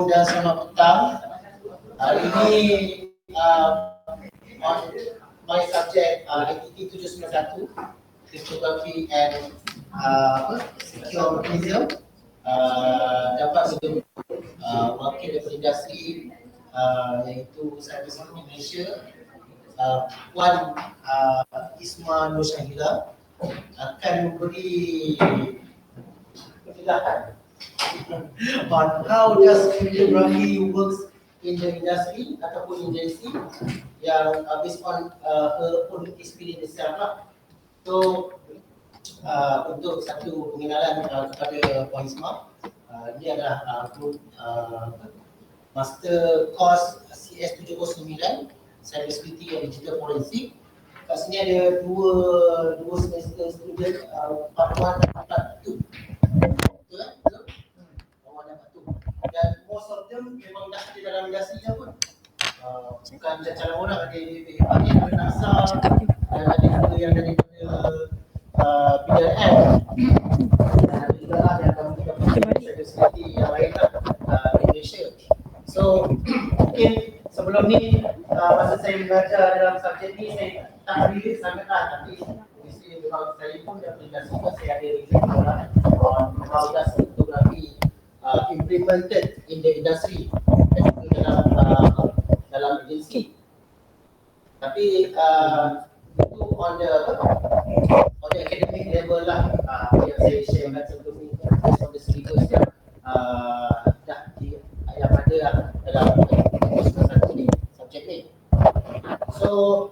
Dan selamat petang. Hari ini on my subject ITT 791 Cryptography and Secure Mechanism dapat untuk wakil daripada industri iaitu Cyber Security Malaysia, Puan Isma Nur Syahila akan memberi penjelasan on how does cryptography works in the industry ataupun agency yang based on her own experience itself lah. So untuk satu pengenalan kepada Puan Isma, dia adalah Master Course CS709 Cyber Security and Digital Forensic. Kat sini ada dua semester student part 1 dan part 2. Betul kan? Betul? Dan most of them memang dah ada dalam industri je pun. Bukan cara orang ada yang NASA dan ada juga yang daripada BDM dan ada juga lah yang akan kita cyber security yang lain lah di Malaysia. So mungkin sebelum ni masa saya mengajar dalam subjek ni saya tak relate sangat lah, tapi mesti memang saya pun dah berdasar juga saya ada relate lah on how does cryptography implemented in the industry dan juga dalam agensi. Tapi itu on the academic level lah yang saya share sebelum ni, based on the syllabus yang dah yang ada dalam satu ni subjek ni. So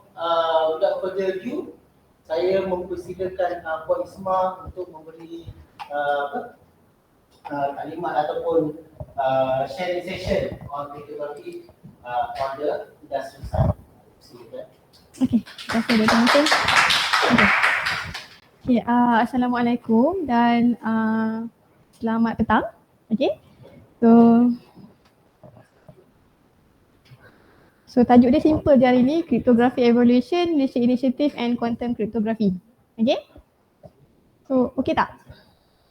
without further ado, saya mempersilakan Puan Isma untuk memberi kalimat ataupun sharing session on cryptography on the industry side. Okay, terima kasih Dr. Martin. Okay, Assalamualaikum dan selamat petang. Okay, so tajuk dia simple je hari ni, Cryptography Evaluation, Malaysia Initiative and Quantum Cryptography. Okay, so okay tak?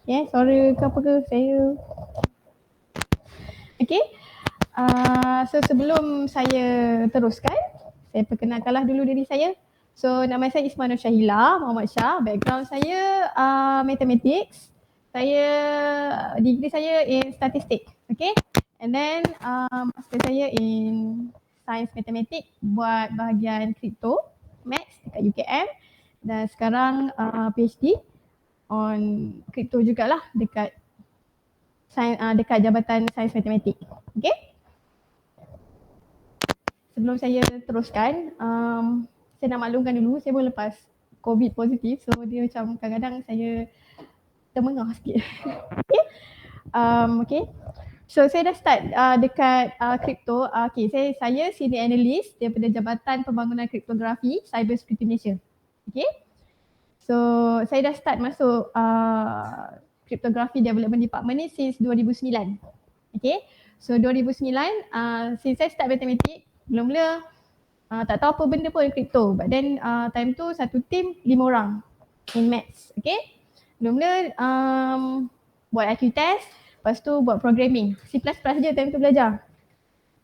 Suara ke apa ke saya. Okay, so sebelum saya teruskan, saya perkenalkanlah dulu diri saya. So nama saya Isma Nur Syahila Muhammad Shah. Background saya mathematics. Degree saya in statistics. Okay, and then master saya in science mathematics buat bahagian crypto maths dekat UKM, dan sekarang PhD on crypto jugalah dekat dekat Jabatan Sains Matematik. Okay, sebelum saya teruskan, saya nak maklumkan dulu, saya baru lepas COVID positif, so dia macam kadang-kadang saya termengah sikit. Okay, okay. So saya dah start dekat crypto. Okay, saya senior analyst daripada Jabatan Pembangunan Kriptografi Cyber Security Malaysia. Okay, so saya dah start masuk Cryptography Development Department ni since 2009. Okay, so 2009 since saya start matematik, mula-mula tak tahu apa benda pun crypto, but then time tu satu team 5 orang in maths. Okay, mula-mula buat IQ test, lepas tu buat programming. C++ je time tu belajar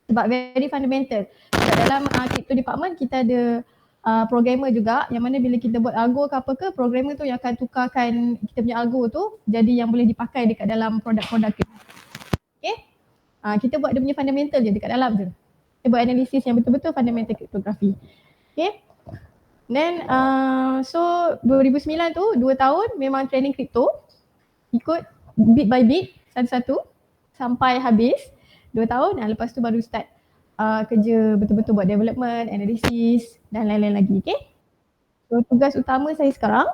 sebab very fundamental. Sebab dalam crypto department kita ada programmer juga, yang mana bila kita buat algo ke apa ke, programmer tu yang akan tukarkan kita punya algo tu jadi yang boleh dipakai dekat dalam produk-produk kita. Okay, kita buat dia punya fundamental je dekat dalam je. Kita buat analisis yang betul-betul fundamental cryptography. Okay, then so 2009 tu 2 tahun memang training crypto, ikut bit by bit satu-satu sampai habis 2 tahun, dan lepas tu baru start kerja betul-betul buat development, analisis dan lain-lain lagi. Okay, so tugas utama saya sekarang,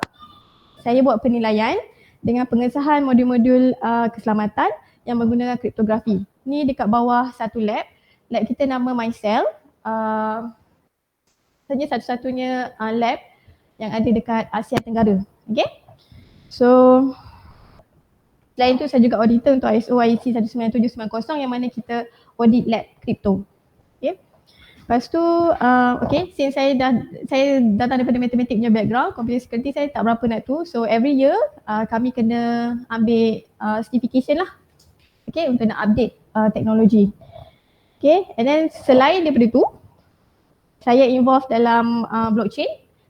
saya buat penilaian dengan pengesahan modul-modul keselamatan yang menggunakan kriptografi. Ni dekat bawah satu lab kita nama MyCell. Saja satu-satunya lab yang ada dekat Asia Tenggara. Okay, so selain tu saya juga auditor untuk ISO IEC 19790 yang mana kita audit lab kripto. Okay, lepas tu okay, since saya datang daripada matematik punya background, computer security saya tak berapa nak tu. So every year kami kena ambil certification lah. Okay, untuk nak update teknologi. Okay, and then selain daripada tu, saya involved dalam blockchain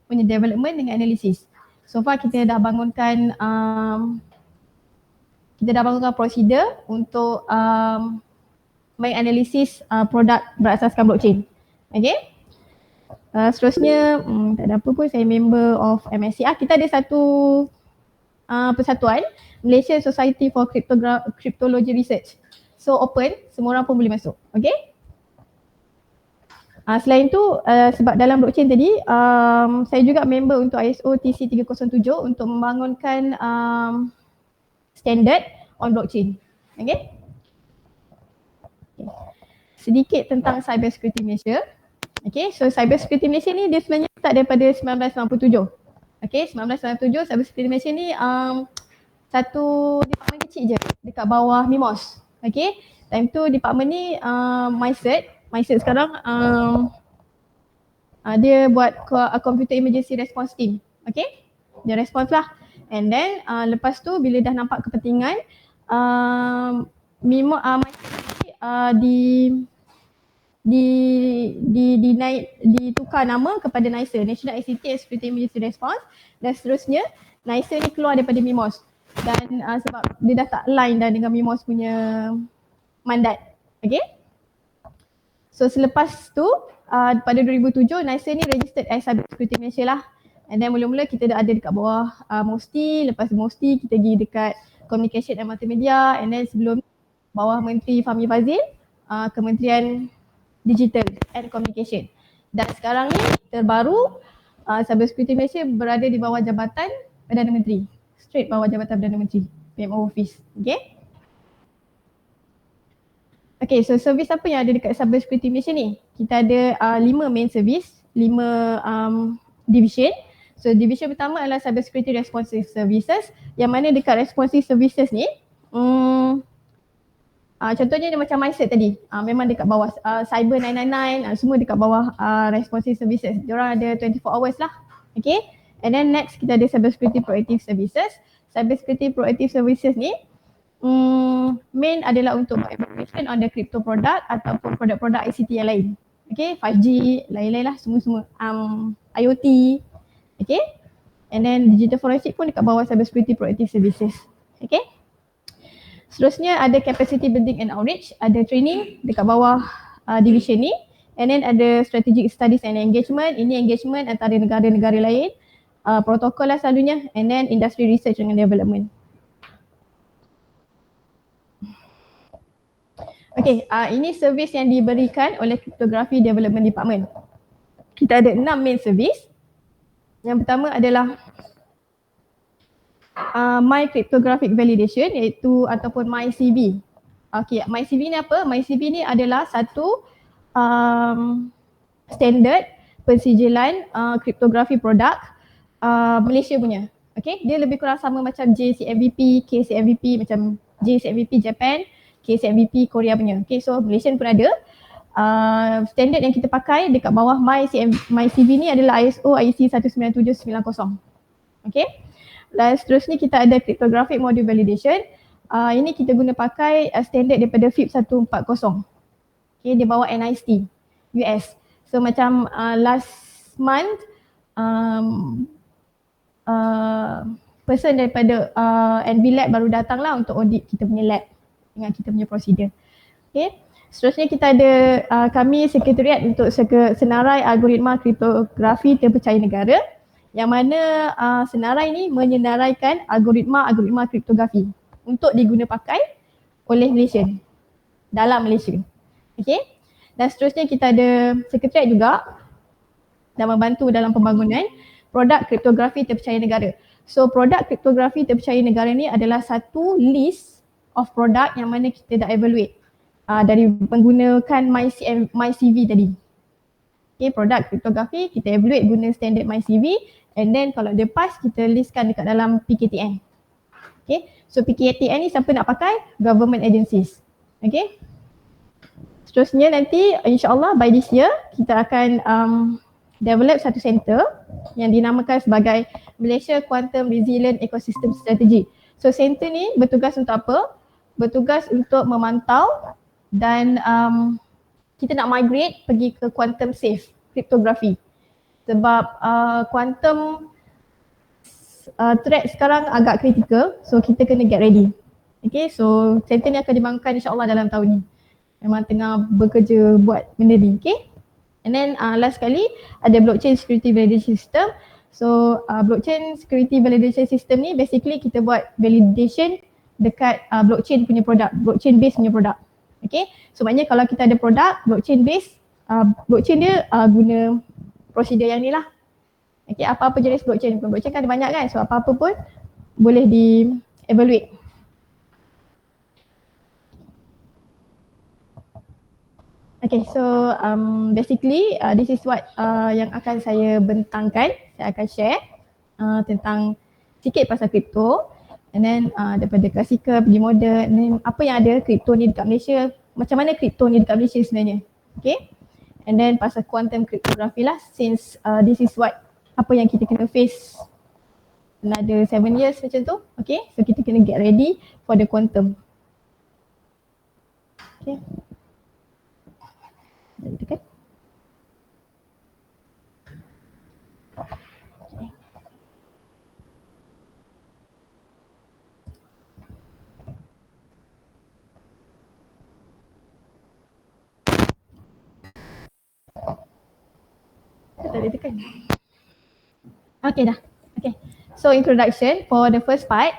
punya development dengan analisis. So far kita dah bangunkan prosedur untuk menganalisis produk berasaskan blockchain. Okay. Seterusnya, tak ada apa pun, saya member of MSCI. Kita ada satu persatuan, Malaysian Society for Cryptology Research. So open, semua orang pun boleh masuk. Okay. Selain tu, sebab dalam blockchain tadi, saya juga member untuk ISO TC 307 untuk membangunkan standard on blockchain. Okay. Sedikit tentang cyber security Malaysia. Okay, so cyber security Malaysia ni dia sebenarnya start daripada 1997. Okay, 1997 cyber security Malaysia ni satu department kecil je dekat bawah MIMOS. Okay, time tu department ni MyCert sekarang dia buat computer emergency response team. Okay, dia response lah. And then lepas tu bila dah nampak kepentingan MyCert ditukar nama kepada NICER, National ICT and Security Emergency Response, dan seterusnya NICER ni keluar daripada MIMOS dan sebab dia dah tak align dah dengan MIMOS punya mandat. Okay, so selepas tu pada 2007 NICER ni registered as Cyber Security Malaysia lah, and then mula-mula kita dah ada dekat bawah MOSTI, lepas MOSTI kita pergi dekat Communication and Multimedia, and then sebelum bawah Menteri Fahmi Fadzil, Kementerian Digital and Communication. Dan sekarang ni terbaru Cyber Security Malaysia berada di bawah Jabatan Perdana Menteri. Straight bawah Jabatan Perdana Menteri, PMO Office. Okay. Okay, so servis apa yang ada dekat Cyber Security Malaysia ni? Kita ada 5 main service, 5 division. So division pertama adalah Cyber Security Responsive Services, yang mana dekat Responsive Services ni contohnya dia macam MyCert tadi, memang dekat bawah Cyber 999, semua dekat bawah Responsive Services. Diorang ada 24 hours lah. Okay, and then next kita ada Cyber Security Proactive Services. Cyber Security Proactive Services ni main adalah untuk evaluation on the crypto product ataupun produk-produk ICT yang lain. Okay, 5G, lain-lain lah, semua-semua IoT. Okay, and then digital forensik pun dekat bawah Cyber Security Proactive Services. Okay. Seterusnya ada capacity building and outreach, ada training dekat bawah division ni, and then ada strategic studies and engagement. Ini engagement antara negara-negara lain, protokol lah selalunya, and then industry research and development. Okay, ini servis yang diberikan oleh Cryptography Development Department. Kita ada 6 main servis. Yang pertama adalah My Cryptographic Validation, iaitu ataupun MyCV. Okay, MyCV ni apa? MyCV ni adalah satu standard pensijilan kriptografi produk Malaysia punya. Okay, dia lebih kurang sama macam JCMVP, KCMVP, macam JCMVP Japan, KCMVP Korea punya. Okay, so Malaysian pun ada. Standard yang kita pakai dekat bawah MyCV ni adalah ISO IEC 19790. Okay. Dan seterusnya kita ada Cryptographic Module Validation. Ini kita guna pakai standard daripada FIPS 140. Okay, dia bawa NIST US. So macam last month person daripada NVLab baru datang lah untuk audit kita punya lab dengan kita punya prosedur. Okay, seterusnya kita ada kami Sekretariat untuk Senarai Algoritma Kriptografi Terpercaya Negara, yang mana senarai ini menyenaraikan algoritma kriptografi untuk diguna pakai oleh Malaysia, dalam Malaysia. Okay, dan seterusnya kita ada sekretariat juga dan membantu dalam pembangunan produk kriptografi terpercaya negara. So produk kriptografi terpercaya negara ni adalah satu list of produk yang mana kita dah evaluate dari menggunakan MyCV tadi. Okay, produk kriptografi kita evaluate guna standard MyCV, and then kalau dia pass kita listkan dekat dalam PKTN. Okay, so PKTN ni siapa nak pakai? Government agencies. Okay, seterusnya nanti insyaAllah by this year kita akan develop satu center yang dinamakan sebagai Malaysia Quantum Resilient Ecosystem Strategy. So center ni bertugas untuk apa? Bertugas untuk memantau dan kita nak migrate pergi ke quantum safe cryptography sebab quantum threat sekarang agak critical, so kita kena get ready. Okay, so center ni akan dibangunkan insyaAllah dalam tahun ni. Memang tengah bekerja buat benda ni, okay. And then last sekali ada blockchain security validation system. So blockchain security validation system ni basically kita buat validation dekat blockchain punya produk, blockchain base punya produk. Okay, so maknanya kalau kita ada produk blockchain base, blockchain dia guna prosedur yang ni lah. Okay, apa-apa jenis blockchain. Blockchain kan ada banyak kan, so apa-apa pun boleh di evaluate. Okay, so basically this is what yang akan saya bentangkan. Saya akan share tentang sikit pasal kripto, and then daripada klasikal pergi moden, and then apa yang ada kripto ni dekat Malaysia, macam mana kripto ni dekat Malaysia sebenarnya. Okay, and then pasal quantum cryptography lah, since this is what apa yang kita kena face another 7 years macam tu. Okay, so kita kena get ready for the quantum. Okay, dah tekan. Tak boleh tekan. Okay dah. Okay. So introduction for the first part.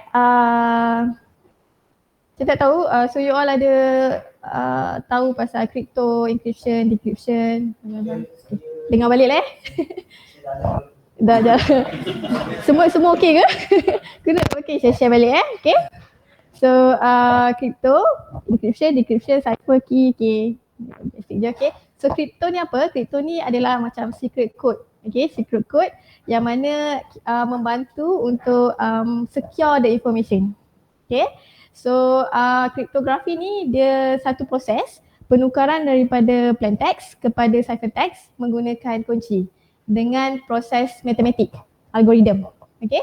Saya tak tahu, so you all ada tahu pasal crypto, encryption, decryption. Dengar balik lah dah. Semua okey ke? Kena okey, saya share balik okay. So crypto, encryption, decryption, cipher key, okay. Basic je okay. So crypto ni apa? Crypto ni adalah macam secret code. Okay, secret code yang mana membantu untuk secure the information. Okay, so kriptografi ni dia satu proses penukaran daripada plain text kepada ciphertext menggunakan kunci dengan proses matematik, algoritma. Okay,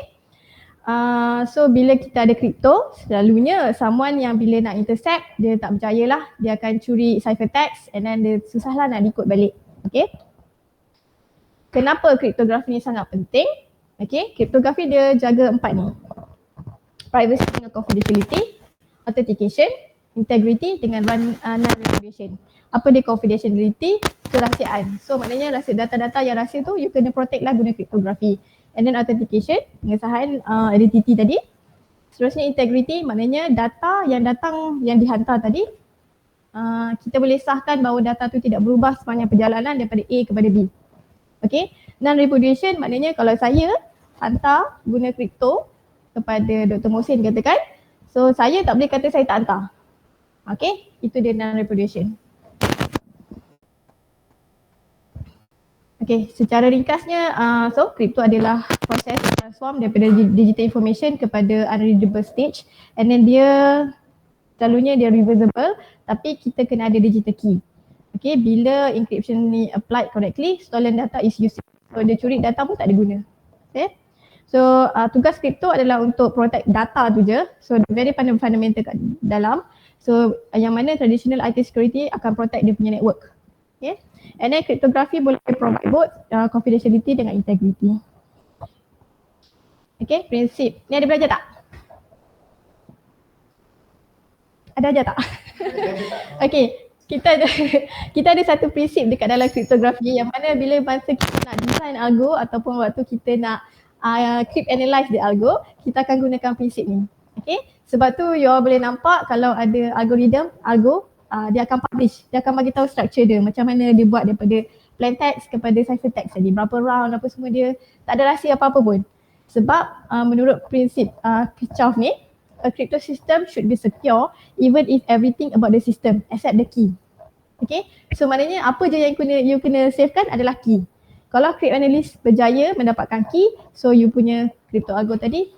so bila kita ada kripto, selalunya someone yang bila nak intercept dia tak percayalah, dia akan curi ciphertext and then dia susahlah nak decode balik. Okay, kenapa kriptografi ni sangat penting? Okay, kriptografi dia jaga 4 ni. Privacy dengan confidentiality, authentication, integrity dengan non-repudiation. Apa dia confidentiality? Kerahsiaan. So maknanya data-data yang rahsia tu you kena protect lah guna kriptografi. And then authentication, pengesahan identity tadi. Seterusnya integrity, maknanya data yang datang, yang dihantar tadi, kita boleh sahkan bahawa data tu tidak berubah sepanjang perjalanan daripada A kepada B. Okay, non-repudiation maknanya kalau saya hantar guna kripto kepada Dr. Mohsin katakan, so saya tak boleh kata saya tak hantar. Okay, itu dia non-repudiation. Okay, secara ringkasnya, so kripto adalah proses transform daripada digital information kepada unreadable stage, and then dia selalunya dia reversible, tapi kita kena ada digital key. Okay, bila encryption ni applied correctly, stolen data is used. So dia curi data pun tak ada guna. Okay, so tugas kripto adalah untuk protect data tu je. So very fundamental kat dalam. So yang mana traditional IT security akan protect dia punya network. Okay, and then cryptography boleh provide both confidentiality dengan integrity. Okay, prinsip. Ni ada belajar tak? Ada ajar tak? Okay, kita ada satu prinsip dekat dalam kriptografi yang mana bila masa kita nak design algo ataupun waktu kita nak cryptanalyze the algo, kita akan gunakan prinsip ni. Okay, sebab tu you all boleh nampak kalau ada algo, dia akan publish, dia akan bagi tahu structure dia, macam mana dia buat daripada plain text kepada ciphertext tadi, berapa round apa semua dia, tak ada rahsia apa-apa pun. Sebab menurut prinsip Kirchhoff ni, a crypto system should be secure even if everything about the system except the key. Okay, so maknanya apa je yang you kena savekan adalah key. Kalau cryptanalyst berjaya mendapatkan key, so you punya crypto algo tadi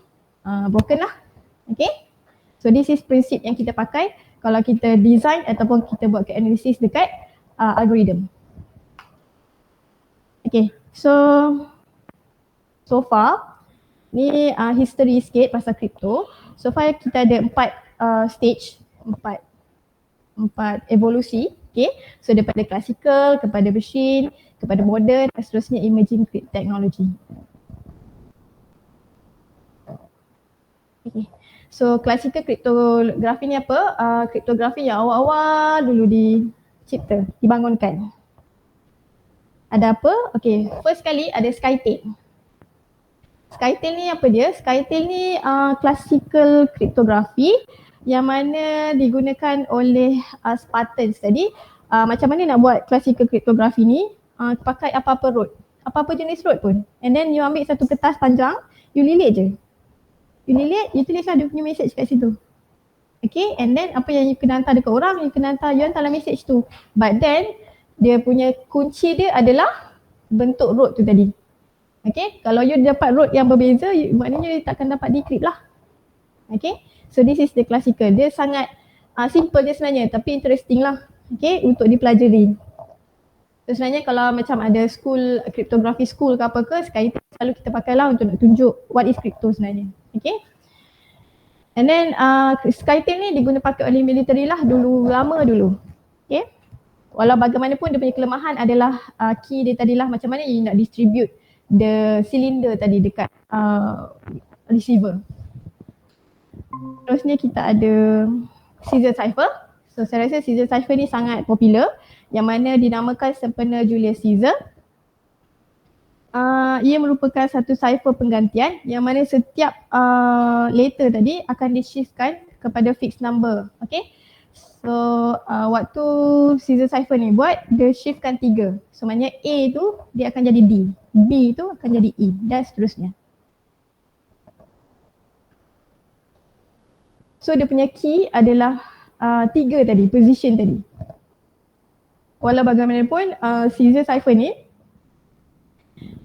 broken lah. Okay, so this is prinsip yang kita pakai kalau kita design ataupun kita buat analisis dekat algoritma. Okay, so far ni history sikit pasal crypto. So far kita ada 4 stage, 4 empat evolusi. Okay, so daripada classical kepada machine, kepada modern dan seterusnya emerging technology. Okay. So classical cryptography ni apa? Cryptography yang awal-awal dulu dicipta, dibangunkan. Ada apa? Okay, first kali ada SkyTale. SkyTale ni apa dia? SkyTale ni classical cryptography yang mana digunakan oleh Spartans tadi. Macam mana nak buat classical cryptography ni? Pakai apa-apa root, apa-apa jenis root pun. And then you ambil satu kertas panjang, you lilit je. You lilit, you tulislah dia punya message kat situ. Okay, and then apa yang you kena hantar dekat orang, you hantarlah message tu. But then, dia punya kunci dia adalah bentuk root tu tadi. Okay, kalau you dapat root yang berbeza, maknanya you takkan dapat decrypt lah. Okay, so this is the classical. Dia sangat simple je sebenarnya tapi interesting lah. Okay, untuk dipelajari. So sebenarnya kalau macam ada school, cryptography school ke apa ke, sekali selalu kita pakai lah untuk nak tunjuk what is crypto sebenarnya. Okay. And then SkyTale ni diguna pakai oleh military lah dulu, lama dulu. Okay. Walau bagaimanapun dia punya kelemahan adalah key dia tadilah macam mana you nak distribute the cylinder tadi dekat receiver. Terusnya kita ada Caesar cipher. So saya rasa Caesar cipher ni sangat popular yang mana dinamakan sempena Julius Caesar. Ia merupakan satu cipher penggantian yang mana setiap letter tadi akan di-shiftkan kepada fixed number. Okay. So waktu Caesar cipher ni buat, dia shiftkan 3. So maknanya A tu dia akan jadi D, B tu akan jadi E dan seterusnya. So dia punya key adalah 3 tadi, position tadi. Walau bagaimanapun Caesar cipher ni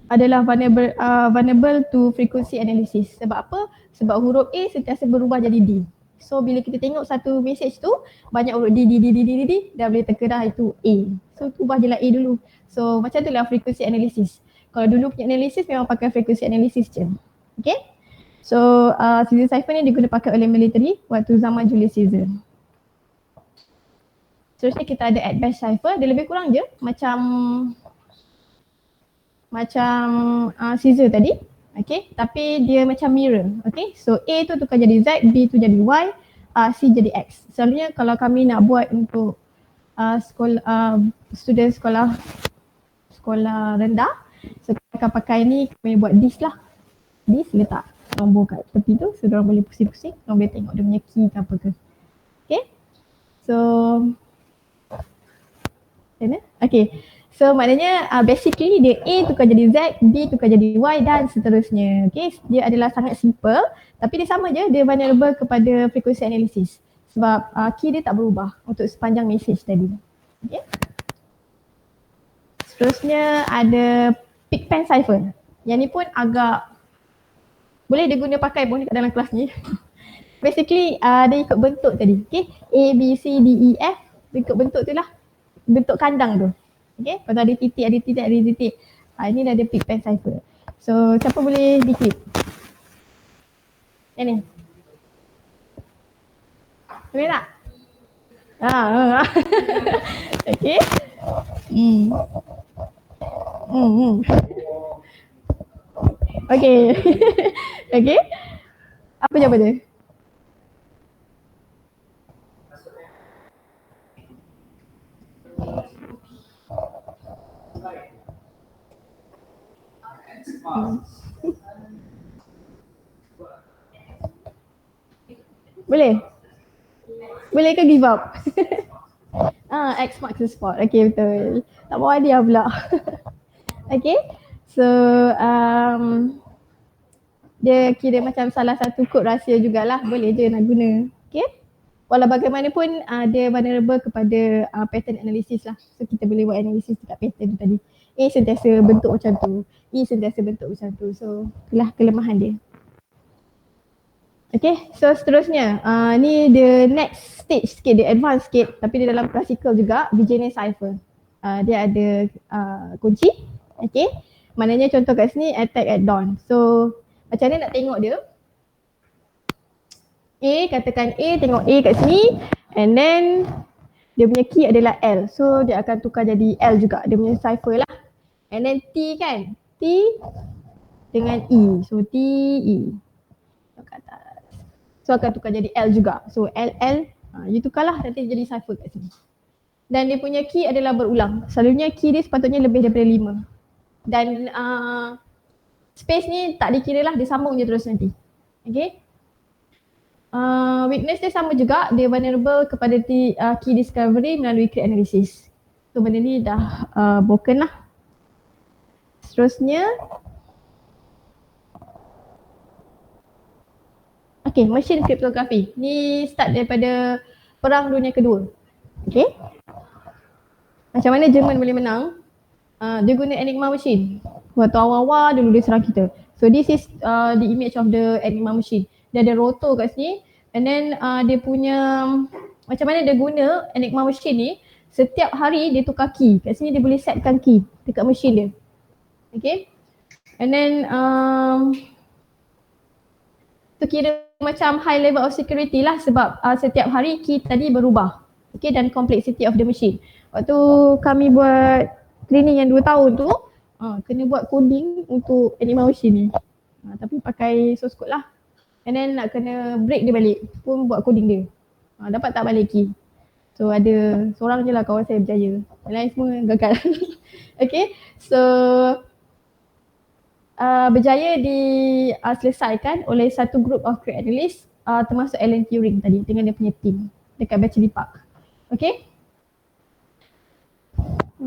adalah vulnerable to frequency analysis. Sebab apa? Sebab huruf A sentiasa berubah jadi D. So bila kita tengok satu message tu, banyak huruf D, dah boleh teka dah itu A. So ubah je lah A dulu. So macam tu lah frequency analysis. Kalau dulu punya analysis memang pakai frequency analysis je. Okay. So Caesar cipher ni diguna pakai oleh military waktu zaman Julius Caesar. Seterusnya kita ada advanced cipher. Dia lebih kurang je macam Caesar tadi. Okay, tapi dia macam mirror. Okay, so A tu tukar jadi Z, B tu jadi Y, C jadi X. Selalunya kalau kami nak buat untuk student sekolah rendah, so kita akan pakai ni, kami buat disk lah. Disk letak nombor kat tepi tu, so diorang boleh pusing-pusing, diorang boleh tengok dia punya key ke apa ke. Okay, so okay. So maknanya basically dia A tukar jadi Z, B tukar jadi Y dan seterusnya. Okay, dia adalah sangat simple tapi dia sama je, dia vulnerable kepada frequency analysis sebab key dia tak berubah untuk sepanjang message tadi. Okay. Seterusnya ada Pigpen cipher. Yang ni pun agak boleh diguna pakai pun dekat dalam kelas ni. Basically dia ikut bentuk tadi. Okay, A, B, C, D, E, F, dia ikut bentuk tu lah. Bentuk kandang tu. Okay, kalau ada titik. Ini dah ada Pigpen cipher. So siapa boleh decrypt? Yang ni. Boleh tak? Okay. Okay. Okay. Apa jawapan dia? Boleh? Boleh ke give up? X marks the spot. Okay, betul. Tak bawa hadiah pula. Okay. So dia kira macam salah satu kod rahsia jugalah. Boleh je nak guna. Okay. Walau bagaimanapun dia vulnerable kepada pattern analysis lah. So kita boleh buat analisis dekat pattern tu tadi. A sentiasa bentuk macam tu, E sentiasa bentuk macam tu. So itulah kelemahan dia. Okay, so seterusnya ni the next stage sikit, dia advance sikit tapi dia dalam classical juga, Virginia cipher. Dia ada kunci. Okay, maknanya contoh kat sini attack at dawn. So macam mana nak tengok dia? A, katakan A, tengok A kat sini and then dia punya key adalah L. So dia akan tukar jadi L juga, dia punya cipher lah. And then T kan, T dengan E. So T, E. Kat atas. So akan tukar jadi L juga. So L, L, you tukarlah nanti jadi cipher kat sini. Dan dia punya key adalah berulang. Selalunya key dia sepatutnya lebih daripada 5. Dan space ni tak dikira lah, dia sambung je terus nanti. Okay. Weakness dia sama juga, dia vulnerable kepada key discovery melalui create analysis. So benda ni dah broken lah. Seterusnya, okay, machine cryptography. Ni start daripada Perang Dunia Kedua. Okay. Macam mana Jerman boleh menang? Dia guna Enigma machine. Waktu awal-awal dulu dia serang kita. So this is the image of the Enigma machine. Dia ada rotor kat sini, and then dia punya macam mana dia guna Enigma machine ni, setiap hari dia tukar key. Kat sini dia boleh setkan key dekat machine dia. Okay. And then tu kira macam high level of security lah, sebab setiap hari key tadi berubah. Okay, dan complexity of the machine. Waktu kami buat training yang 2 tahun tu, kena buat coding untuk Enigma machine ni. Tapi pakai source code lah. And then nak kena break dia balik, pun buat coding dia. Dapat tak balik key. So ada seorang je lah kawan saya berjaya. Yang lain semua gagal. Okay, so berjaya diselesaikan oleh satu group of create analyst, termasuk Alan Turing tadi dengan dia punya team dekat Bletchley Park. Okay.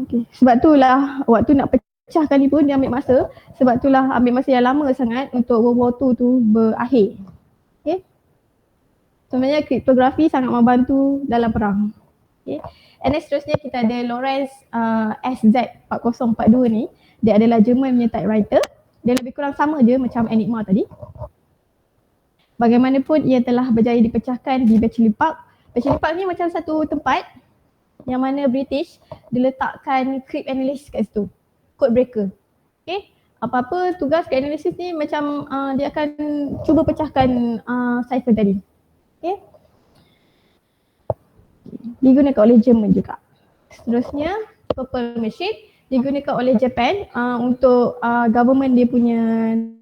Okay. Sebab tu lah waktu nak pecahkan ni pun dia ambil masa. Sebab tu lah ambil masa yang lama sangat untuk World War II tu berakhir. Okay. Sebenarnya kriptografi sangat membantu dalam perang. Okay. And then seterusnya kita ada Lawrence SZ4042 ni. Dia adalah Jerman punya typewriter. Dia lebih kurang sama je macam Enigma tadi. Bagaimanapun ia telah berjaya dipecahkan di Bletchley Park. Bletchley Park ni macam satu tempat yang mana British diletakkan crypt analyst kat situ, code breaker. Okay, apa-apa tugas crypt analysis ni macam dia akan cuba pecahkan cipher tadi. Okay, digunakan oleh Jerman juga. Seterusnya Purple Machine digunakan oleh Japan untuk government dia punya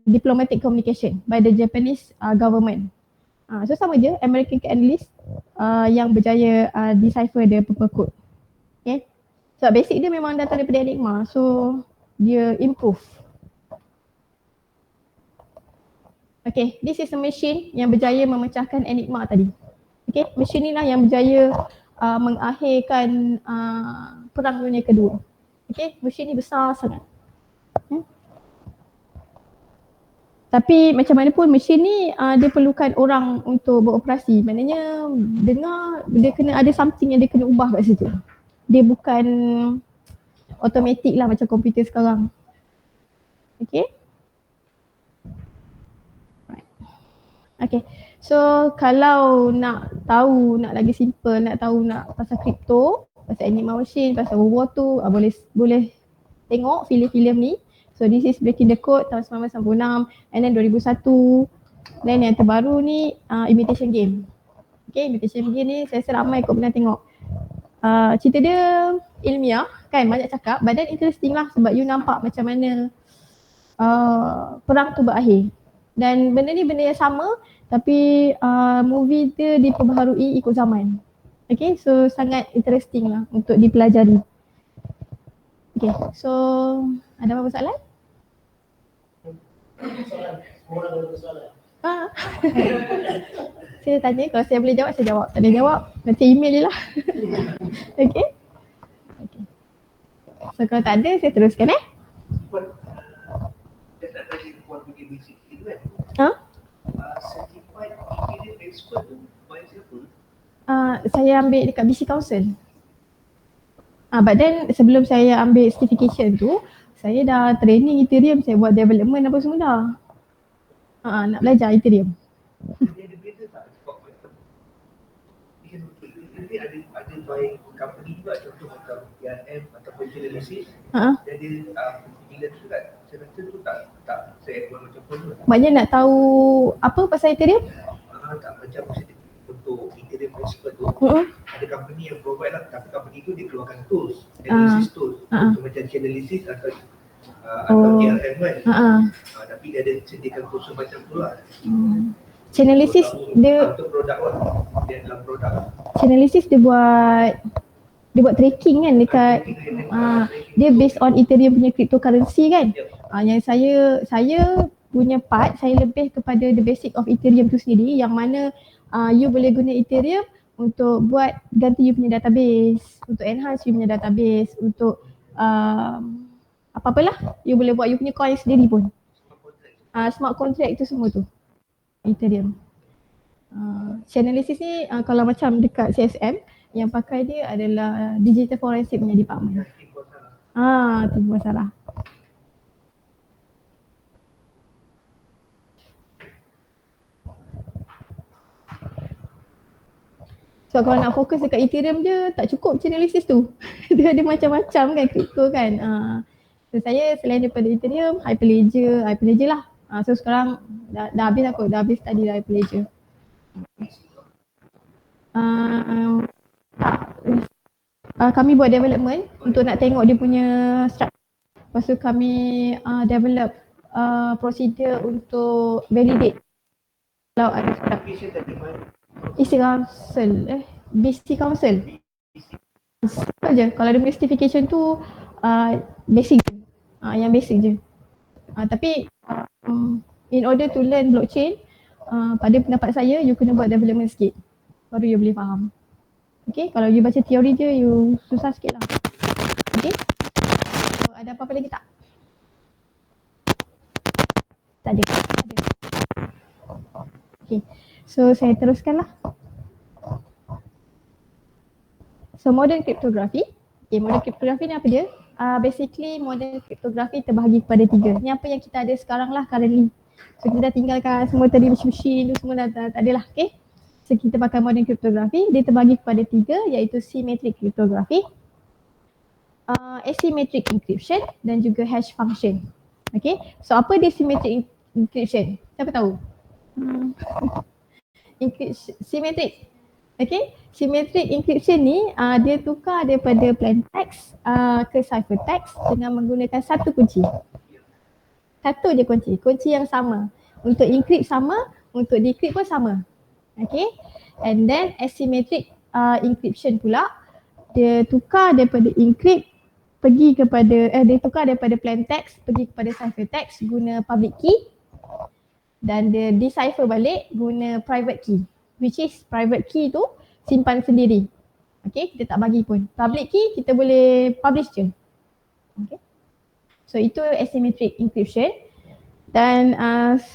diplomatic communication by the Japanese government. So sama je American analyst yang berjaya decipher the purple code. Okay. So basic dia memang datang daripada Enigma. So dia improve. Okay, this is a machine yang berjaya memecahkan Enigma tadi. Okay, machine ni lah yang berjaya mengakhirkan Perang Dunia Kedua. Okay, machine ni besar sangat. Tapi macam mana pun mesin ni dia perlukan orang untuk beroperasi. Maknanya dia kena ada something yang dia kena ubah kat situ. Dia bukan automatic lah macam komputer sekarang. Okay. Right. Okay. So kalau nak tahu, nak lagi simple, nak tahu nak pasal kripto, pasal Enigma machine, pasal World War II, boleh tengok filem-filem ni. So this is Breaking the Code tahun 1996, and then 2001. Dan yang terbaru ni Imitation Game. Okay, Imitation Game ni saya rasa ramai kot pernah tengok. Cerita dia ilmiah kan, banyak cakap, but then interesting lah sebab you nampak macam mana perang tu berakhir. Dan benda ni benda yang sama tapi movie dia diperbaharui ikut zaman. Okay, so sangat interesting lah untuk dipelajari. Okay, so ada apa-apa soalan? Orang ada soalan. Saya tanya, kalau saya boleh jawab, saya jawab. Tak boleh jawab, nanti email je lah. Okay. Okay. So kalau tak ada, saya teruskan Dia tak tadi buat pergi basic itu kan? Certified Ethereum expert tu by siapa? Saya ambil dekat BC Council. But then sebelum saya ambil certification tu, saya dah training Ethereum, saya buat development apa semua dah. Nak belajar Ethereum. Dia ada beza tak? Dia ada by company juga, contoh macam PRM ataupun Genesis. Dia ada pilihan tu kan? Saya rasa tu tak se-equal macam tu. Maknanya nak tahu apa pasal Ethereum? Tak macam untuk Ethereum Ethereum expert tu, ada company yang provide lah, tapi company tu dia keluarkan tools, analysis tools untuk macam Chainalysis atau TRM kan. Tapi dia ada sediakan kursus macam tu lah. Chainalysis dia untuk produk lah, dia dalam produk. Chainalysis dia buat tracking kan dekat dia based on Ethereum punya cryptocurrency kan. Yang saya punya part, saya lebih kepada the basic of Ethereum tu sendiri, yang mana you boleh guna Ethereum untuk buat ganti you punya database, untuk enhance you punya database, untuk apa-apalah you boleh buat you punya coin sendiri pun. Smart contract tu semua tu Ethereum. Chainalysis ni kalau macam dekat CSM, yang pakai dia adalah digital forensic punya department. Tu masalah. So kalau nak fokus dekat Ethereum je tak cukup Chainalysis tu. Dia ada macam-macam kan crypto kan. So saya selain daripada Ethereum, Hyperledger lah. So sekarang dah habis aku, dah habis study Hyperledger. Kami buat development untuk nak tengok dia punya structure. Lepas tu kami develop procedure untuk validate kalau ada structure. BC Council je. Kalau ada justification tu basic je. Yang basic je. Tapi in order to learn blockchain, pada pendapat saya you kena buat development sikit baru you boleh faham. Okay, kalau you baca teori je you susah sikit lah. Okay, so, ada apa-apa lagi tak? Tak ada. Okay, so saya teruskan lah. So modern cryptography. Okay, modern cryptography ni apa dia? Basically modern cryptography terbahagi kepada 3. Ni apa yang kita ada sekarang lah currently. So kita dah tinggalkan semua tadi machine tu semua dah tak ada lah. Okay, so kita pakai modern cryptography. Dia terbahagi kepada 3 iaitu symmetric cryptography, asymmetric encryption dan juga hash function. Okay, so apa dia symmetric encryption? Siapa tahu? Symmetric. Okay, symmetric encryption ni dia tukar daripada plain text ke ciphertext dengan menggunakan satu kunci. Satu je kunci yang sama. Untuk encrypt sama, untuk decrypt pun sama. Okay, and then asymmetric encryption pula, dia tukar daripada encrypt pergi kepada dia tukar daripada plain text pergi kepada ciphertext guna public key, dan dia decipher balik guna private key, which is private key tu simpan sendiri. Okay, kita tak bagi pun. Public key kita boleh publish je. Okay, so itu asymmetric encryption. Dan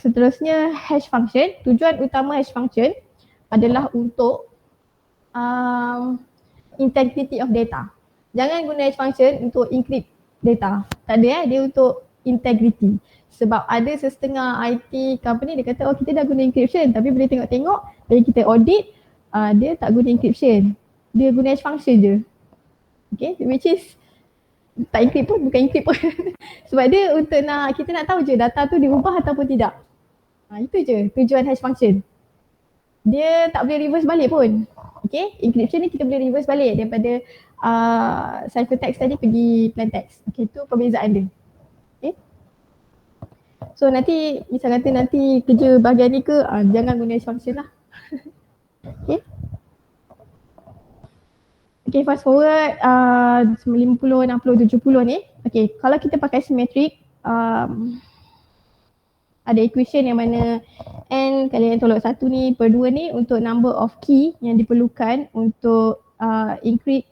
seterusnya hash function. Tujuan utama hash function adalah untuk integrity of data. Jangan guna hash function untuk encrypt data. Tak ada dia untuk integrity. Sebab ada setengah IT company dia kata kita dah guna encryption, tapi boleh tengok-tengok dari kita audit dia tak guna encryption. Dia guna hash function je. Okay, which is tak encrypt pun, bukan encrypt pun. Sebab dia untuk kita nak tahu je data tu diubah ataupun tidak. Itu je tujuan hash function. Dia tak boleh reverse balik pun. Okay, encryption ni kita boleh reverse balik daripada ciphertext tadi pergi plain text. Okay, itu perbezaan dia. Okay, so nanti misal kata nanti kerja bahagian ni ke, jangan guna hash function lah. Okay. Okay, fast forward 50, 60, 70 ni. Okay, kalau kita pakai symmetric, ada equation yang mana n kali n tolak 1 ni per 2 ni untuk number of key yang diperlukan untuk encrypt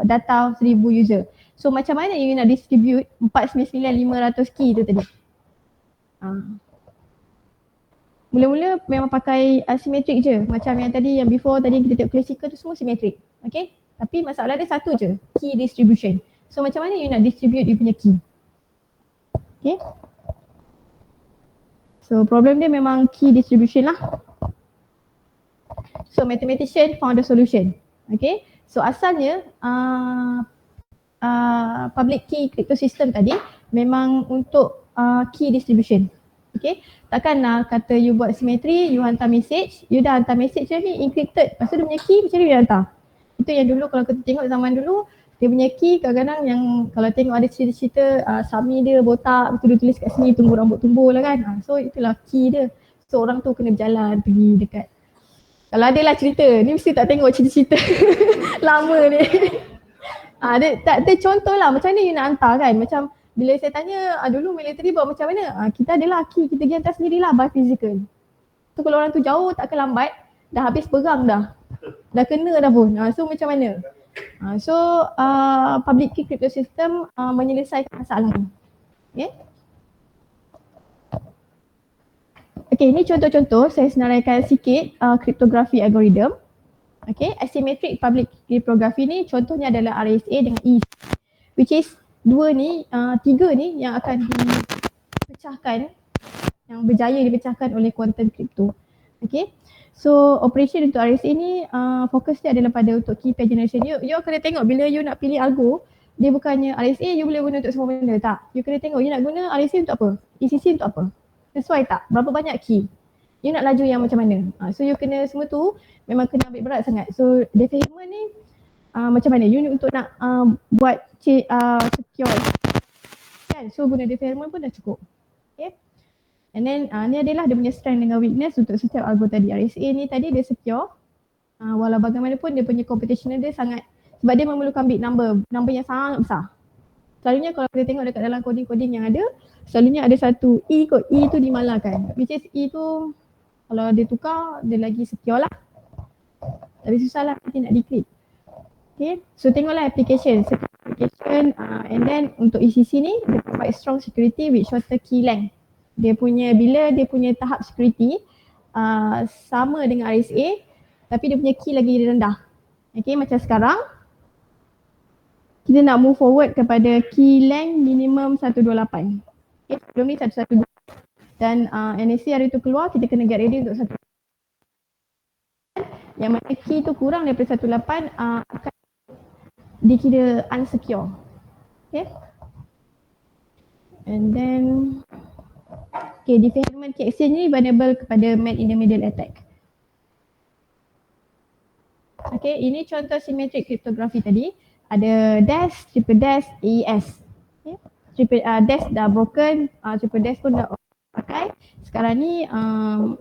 data 1000 user. So macam mana you nak distribute 499,500 key tu tadi? Mula-mula memang pakai symmetric je. Macam yang tadi, yang before tadi kita tengok classical tu semua symmetric. Okay, tapi masalah dia satu je, key distribution. So macam mana you nak distribute you punya key? Okay, so problem dia memang key distribution lah. So mathematician found a solution. Okay, so asalnya public key crypto system tadi memang untuk key distribution. Okay, takkan kata you buat symmetry, you hantar message, you dah hantar message ni encrypted, lepas tu dia punya key macam mana you hantar? Itu yang dulu kalau kita tengok zaman dulu, dia punya key kadang-kadang yang kalau tengok ada cerita-cerita Sami dia botak, betul dia tulis kat sini tunggu rambut tumbuh lah kan. So itulah key dia. So orang tu kena berjalan pergi dekat. Kalau ada lah cerita, ni mesti tak tengok cerita-cerita lama ni. Dia contoh lah macam mana you nak hantar kan. Macam bila saya tanya dulu military buat macam mana, kita adalah key, kita pergi hantar sendirilah by physical. So kalau orang tu jauh takkan lambat, dah habis perang dah kena dah pun. So macam mana? Public key crypto system menyelesaikan masalah ni. Okay, ini contoh-contoh saya senaraikan sikit kriptografi algorithm. Okay, asymmetric public cryptography ni contohnya adalah RSA dengan EC, which is tiga ni yang akan dipecahkan, yang berjaya dipecahkan oleh quantum crypto. Okay, so operation untuk RSA ni fokusnya adalah pada untuk key pair generation. You kena tengok bila you nak pilih algo, dia bukannya RSA you boleh guna untuk semua benda, tak. You kena tengok you nak guna RSA untuk apa, ECC untuk apa, sesuai tak, berapa banyak key, you nak laju yang macam mana. So you kena semua tu memang kena ambil berat sangat. So deferment ni macam mana you untuk nak buat secure kan, so guna deferment pun dah cukup. Okay, and then ni adalah dia punya strength dengan weakness untuk setiap algo tadi. RSA ni tadi dia secure, walau bagaimanapun dia punya computational dia sangat, sebab dia memerlukan bit number yang sangat besar. Selalunya kalau kita tengok dekat dalam coding-coding yang ada, selalunya ada satu E kot, E tu dimalahkan, which is E tu kalau dia tukar dia lagi secure lah, tapi susah lah nanti nak decrypt. Okay, so tengoklah application and then untuk ECC ni dia provide strong security with shorter key length. Bila dia punya tahap security sama dengan RSA tapi dia punya key lagi rendah. Okay, macam sekarang kita nak move forward kepada key length minimum 128. Okay, sebelum ni 112 dan NSA hari tu keluar, kita kena get ready untuk 1. Yang mana key tu kurang daripada 128 akan dikira unsecure. Okay, and then deferment key exchange ni vulnerable kepada man in the middle attack. Okay, ini contoh symmetric cryptography tadi. Ada dash, triple dash, AES. Okay, dash dah broken, triple dash pun dah pakai. Sekarang ni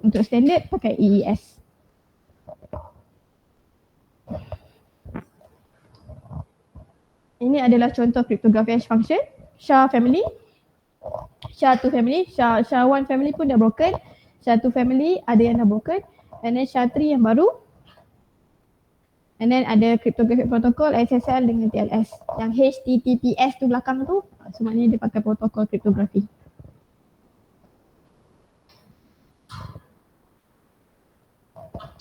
untuk standard pakai AES. Ini adalah contoh cryptography hash function. SHA family, SHA-2 family, SHA-1 family pun dah broken. SHA-2 family ada yang dah broken. And then SHA-3 yang baru. And then ada cryptographic protocol SSL dengan TLS. Yang HTTPS tu belakang tu, sebenarnya dia pakai protokol kriptografi.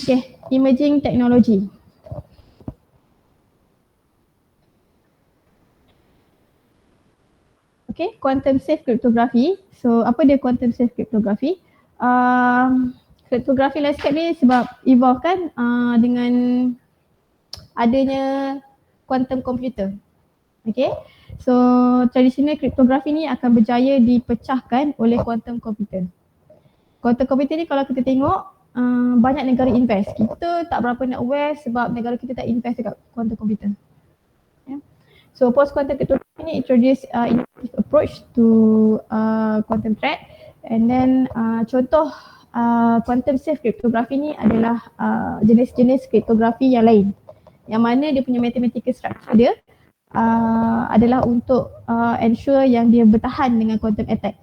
Okay, emerging technology. Okay, quantum safe cryptography. So apa dia quantum safe cryptography? Cryptography landscape ni sebab evolve kan dengan adanya quantum computer. Okay, so traditional cryptography ni akan berjaya dipecahkan oleh quantum computer. Quantum computer ni kalau kita tengok banyak negara invest. Kita tak berapa nak aware sebab negara kita tak invest dekat quantum computer. So post quantum cryptography ni introduce innovative approach to quantum threat, and then contoh quantum safe cryptography ni adalah jenis-jenis kriptografi yang lain, yang mana dia punya mathematical structure dia adalah untuk ensure yang dia bertahan dengan quantum attack.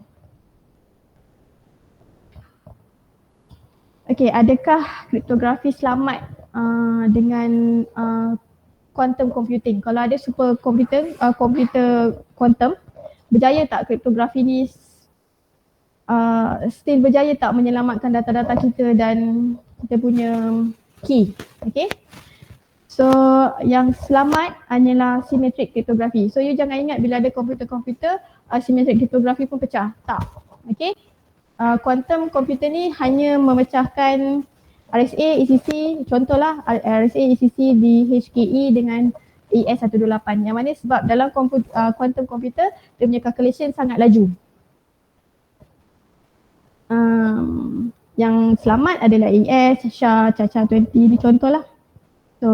Okay, adakah kriptografi selamat dengan quantum computing? Kalau ada super komputer quantum, berjaya tak kriptografi ni still berjaya tak menyelamatkan data-data kita dan kita punya key? Okay, so yang selamat hanyalah symmetric cryptography. So you jangan ingat bila ada komputer symmetric cryptography pun pecah, tak. Okay, quantum computer ni hanya memecahkan RSA, ECC, contohlah RSA, ECC di HKE dengan AES-128, yang mana sebab dalam quantum computer dia punya calculation sangat laju. Yang selamat adalah AES, SHA, CACA20 ni contoh lah. So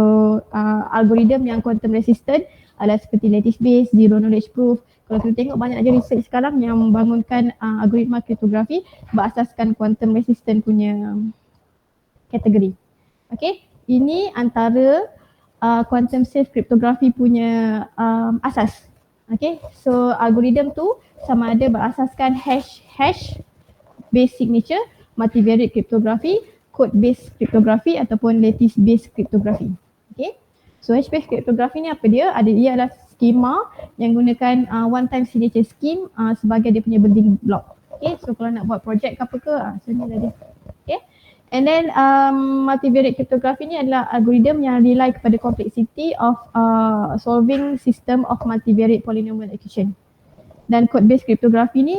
algoritma yang quantum resistant adalah seperti lattice based, zero knowledge proof. Kalau kita tengok banyak aja research sekarang yang membangunkan algoritma kriptografi berasaskan quantum resistant punya kategori. Okay, ini antara quantum safe cryptography punya asas. Okay, so algoritma tu sama ada berasaskan hash based signature, multivariate cryptography, code based cryptography ataupun lattice based cryptography. Okay, so hash based cryptography ni apa dia? Ia adalah skema yang gunakan one time signature scheme sebagai dia punya building block. Okay, so kalau nak buat projek ke apa ke, so ni lah dia. Okay, and then multivariate cryptography ni adalah algoritma yang rely kepada complexity of solving system of multivariate polynomial equation. Dan code based cryptography ni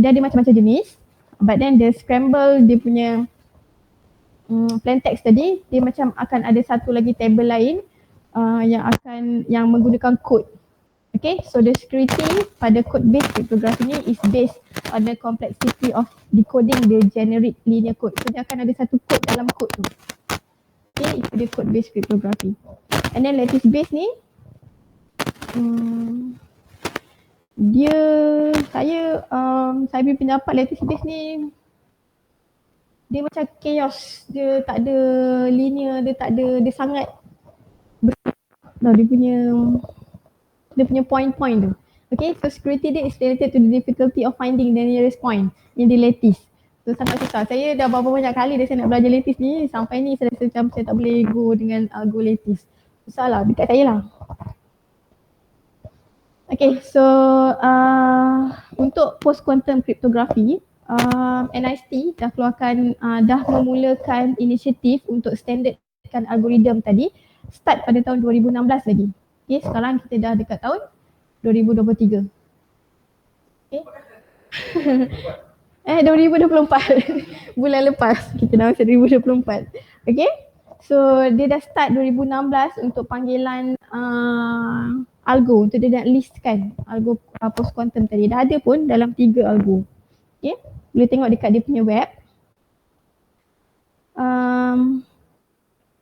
dia ada macam-macam jenis, but then the scramble dia punya plain text tadi, dia macam akan ada satu lagi table lain yang menggunakan code. Okay, so the security pada code based cryptography ni is based on the complexity of decoding the generic linear code. So dia akan ada satu code dalam code tu. Okay, itu dia code based cryptography. And then lattice based ni saya punya pendapat lattice based ni dia macam chaos, dia tak ada linear, dia sangat dia punya point tu. Okay, so security dia is related to the difficulty of finding the nearest point in the lattice. So sangat susah. Saya dah berapa banyak kali dah saya nak belajar lattice ni, sampai ni saya rasa macam saya tak boleh go dengan algo lattice. Susah lah, dekat saya lah. Okay, so untuk post quantum cryptography, NIST dah memulakan inisiatif untuk standardkan algoritma tadi start pada tahun 2016 lagi. Okay, sekarang kita dah dekat tahun 2023. Okay. 2024 bulan lepas kita dah masuk 2024. Okay, so dia dah start 2016 untuk panggilan algo, untuk dia nak listkan algo post quantum tadi. Dah ada pun dalam 3 algo. Okay, boleh tengok dekat dia punya web.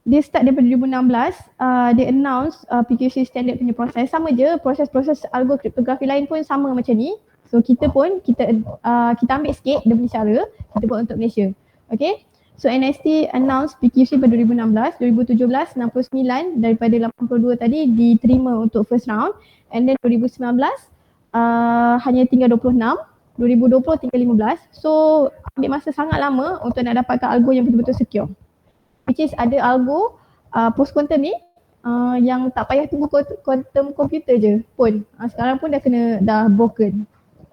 Dia start daripada 2016, dia announce PQC standard punya proses. Sama je, proses-proses algo kriptografi lain pun sama macam ni. So kita ambil sikit dia punya cara, kita buat untuk Malaysia. Okay, so NIST announce PQC pada 2016, 2017 69 daripada 82 tadi diterima untuk first round, and then 2019 hanya tinggal 26, 2020 tinggal 15. So ambil masa sangat lama untuk nak dapatkan algo yang betul-betul secure. Which is ada algo post quantum ni yang tak payah tunggu quantum computer je pun. Sekarang pun dah broken.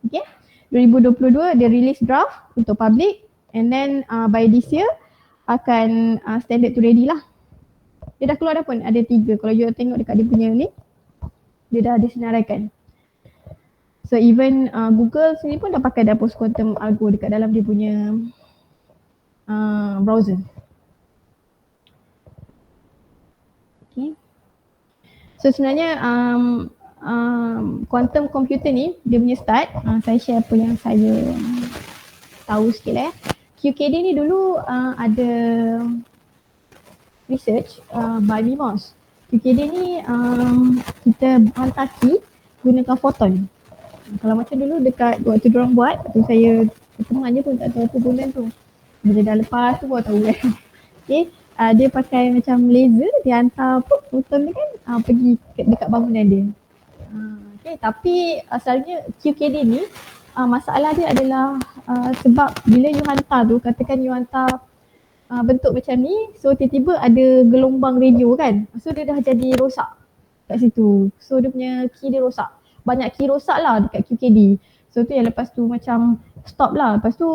Okay, 2022 dia release draft untuk public, and then by this year akan standard tu ready lah. Dia dah keluar dah pun, ada 3. Kalau you tengok dekat dia punya ni, dia dah disenaraikan. So even Google sendiri pun dah pakai dah post quantum algo dekat dalam dia punya browser. Okay. So sebenarnya quantum computer ni dia punya start, saya share apa yang saya tahu sikit lah ya. QKD ni dulu ada research by MIMOS. QKD ni kita hantar key gunakan photon. Kalau macam dulu dekat waktu diorang buat, waktu saya pertengahan je pun tak tahu apa bulan tu. Bila dah lepas tu baru tahu kan. Okay, dia pakai macam laser, dia hantar photon ni kan pergi dekat bangunan dia. Okay, tapi asalnya QKD ni masalah dia adalah sebab bila you hantar tu, katakan you hantar bentuk macam ni, so tiba-tiba ada gelombang radio kan, so dia dah jadi rosak kat situ. So dia punya key dia rosak, banyak key rosak lah dekat QKD. So tu yang lepas tu macam stop lah, lepas tu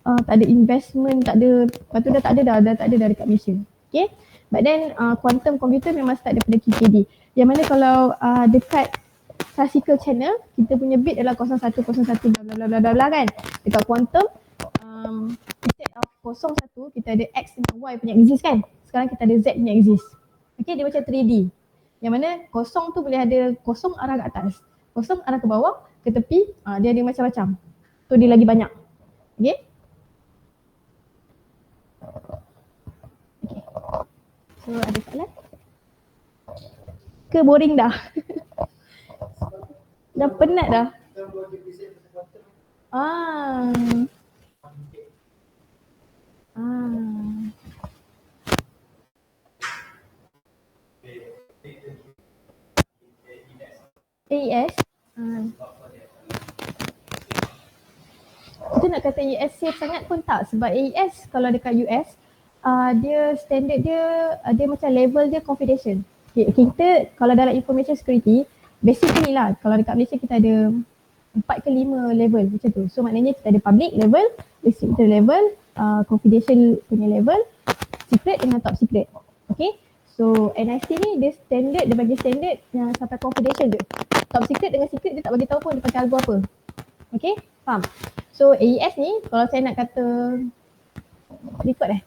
tak ada investment, tak ada, lepas tu dah tak ada dah dekat Malaysia. Okay, but then quantum computer memang start daripada QKD, yang mana kalau dekat classical channel kita punya bit adalah 0101 bla bla bla kan. Dekat quantum instead of 01 kita ada X dengan Y punya exist kan. Sekarang kita ada Z punya exist. Okay, dia macam 3D. Yang mana kosong tu boleh ada kosong arah ke atas, kosong arah ke bawah, ke tepi, dia ada macam-macam. So dia lagi banyak. Okay. So ada soalan? Ke boring dah? Dah penat dah. Ah. Ah. AES? Ah. Kita nak kata AES safe sangat pun tak, sebab AES kalau dekat US dia standard dia dia macam level dia confidential. Kita kalau dalam information security basically lah, kalau dekat Malaysia kita ada 4 ke 5 level macam tu. So maknanya kita ada public level, restricted level, confidential punya level, secret dengan top secret. Okay, so NIC ni dia standard, dia bagi standard yang sampai confidential je. Top secret dengan secret dia tak bagi tahu pun dia pakai algo apa. Okay, faham? So AES ni kalau saya nak kata record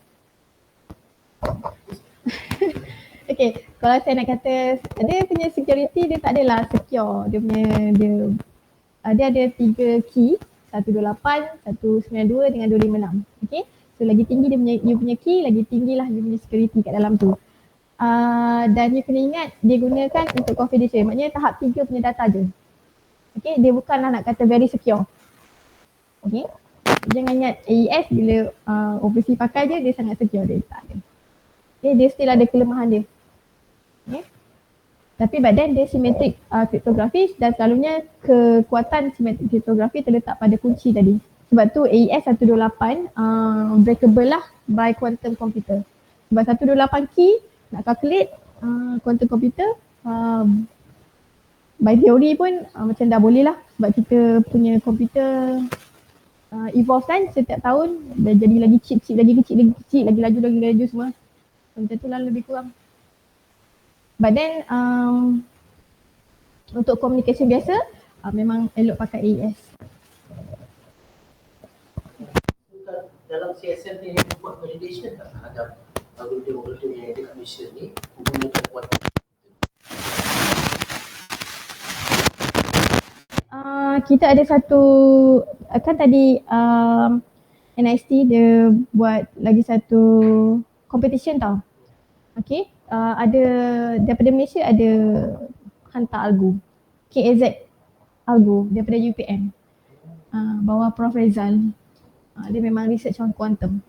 okay, kalau saya nak kata dia punya security dia tak adalah secure. Dia punya dia ada 3 key, 128, 192 dengan 256. Okay, so lagi tinggi dia punya key, lagi tinggilah dia punya security kat dalam tu. Dan you kena ingat dia gunakan untuk confidential, maknanya tahap 3 punya data je. Okay, dia bukanlah nak kata very secure. Okay, jangan ingat AES bila overseas pakai je dia sangat secure, dia tak ada. Okay, dia still ada kelemahan dia. Okay, tapi badan dia simetrik kriptografis dan selalunya kekuatan simetrik kriptografi terletak pada kunci tadi. Sebab tu AES 128 breakable lah by quantum computer. Sebab 128 key nak calculate quantum computer by theory pun macam dah boleh lah, sebab kita punya komputer evolve kan setiap tahun, dah jadi lagi chip lagi kecil, lagi laju semua. Macam tu lah lebih kurang. But then untuk communication biasa memang elok pakai AES. Dalam CSM ni buat validation tak terhadap algoritma yang dekat Malaysia ni menggunakan kuantum? Kita ada satu, kan tadi NIST dia buat lagi satu competition tau. Okay, ada daripada Malaysia ada hantar algo, KAZ algo daripada UPM, bawah Prof Rezal. Dia memang research on quantum.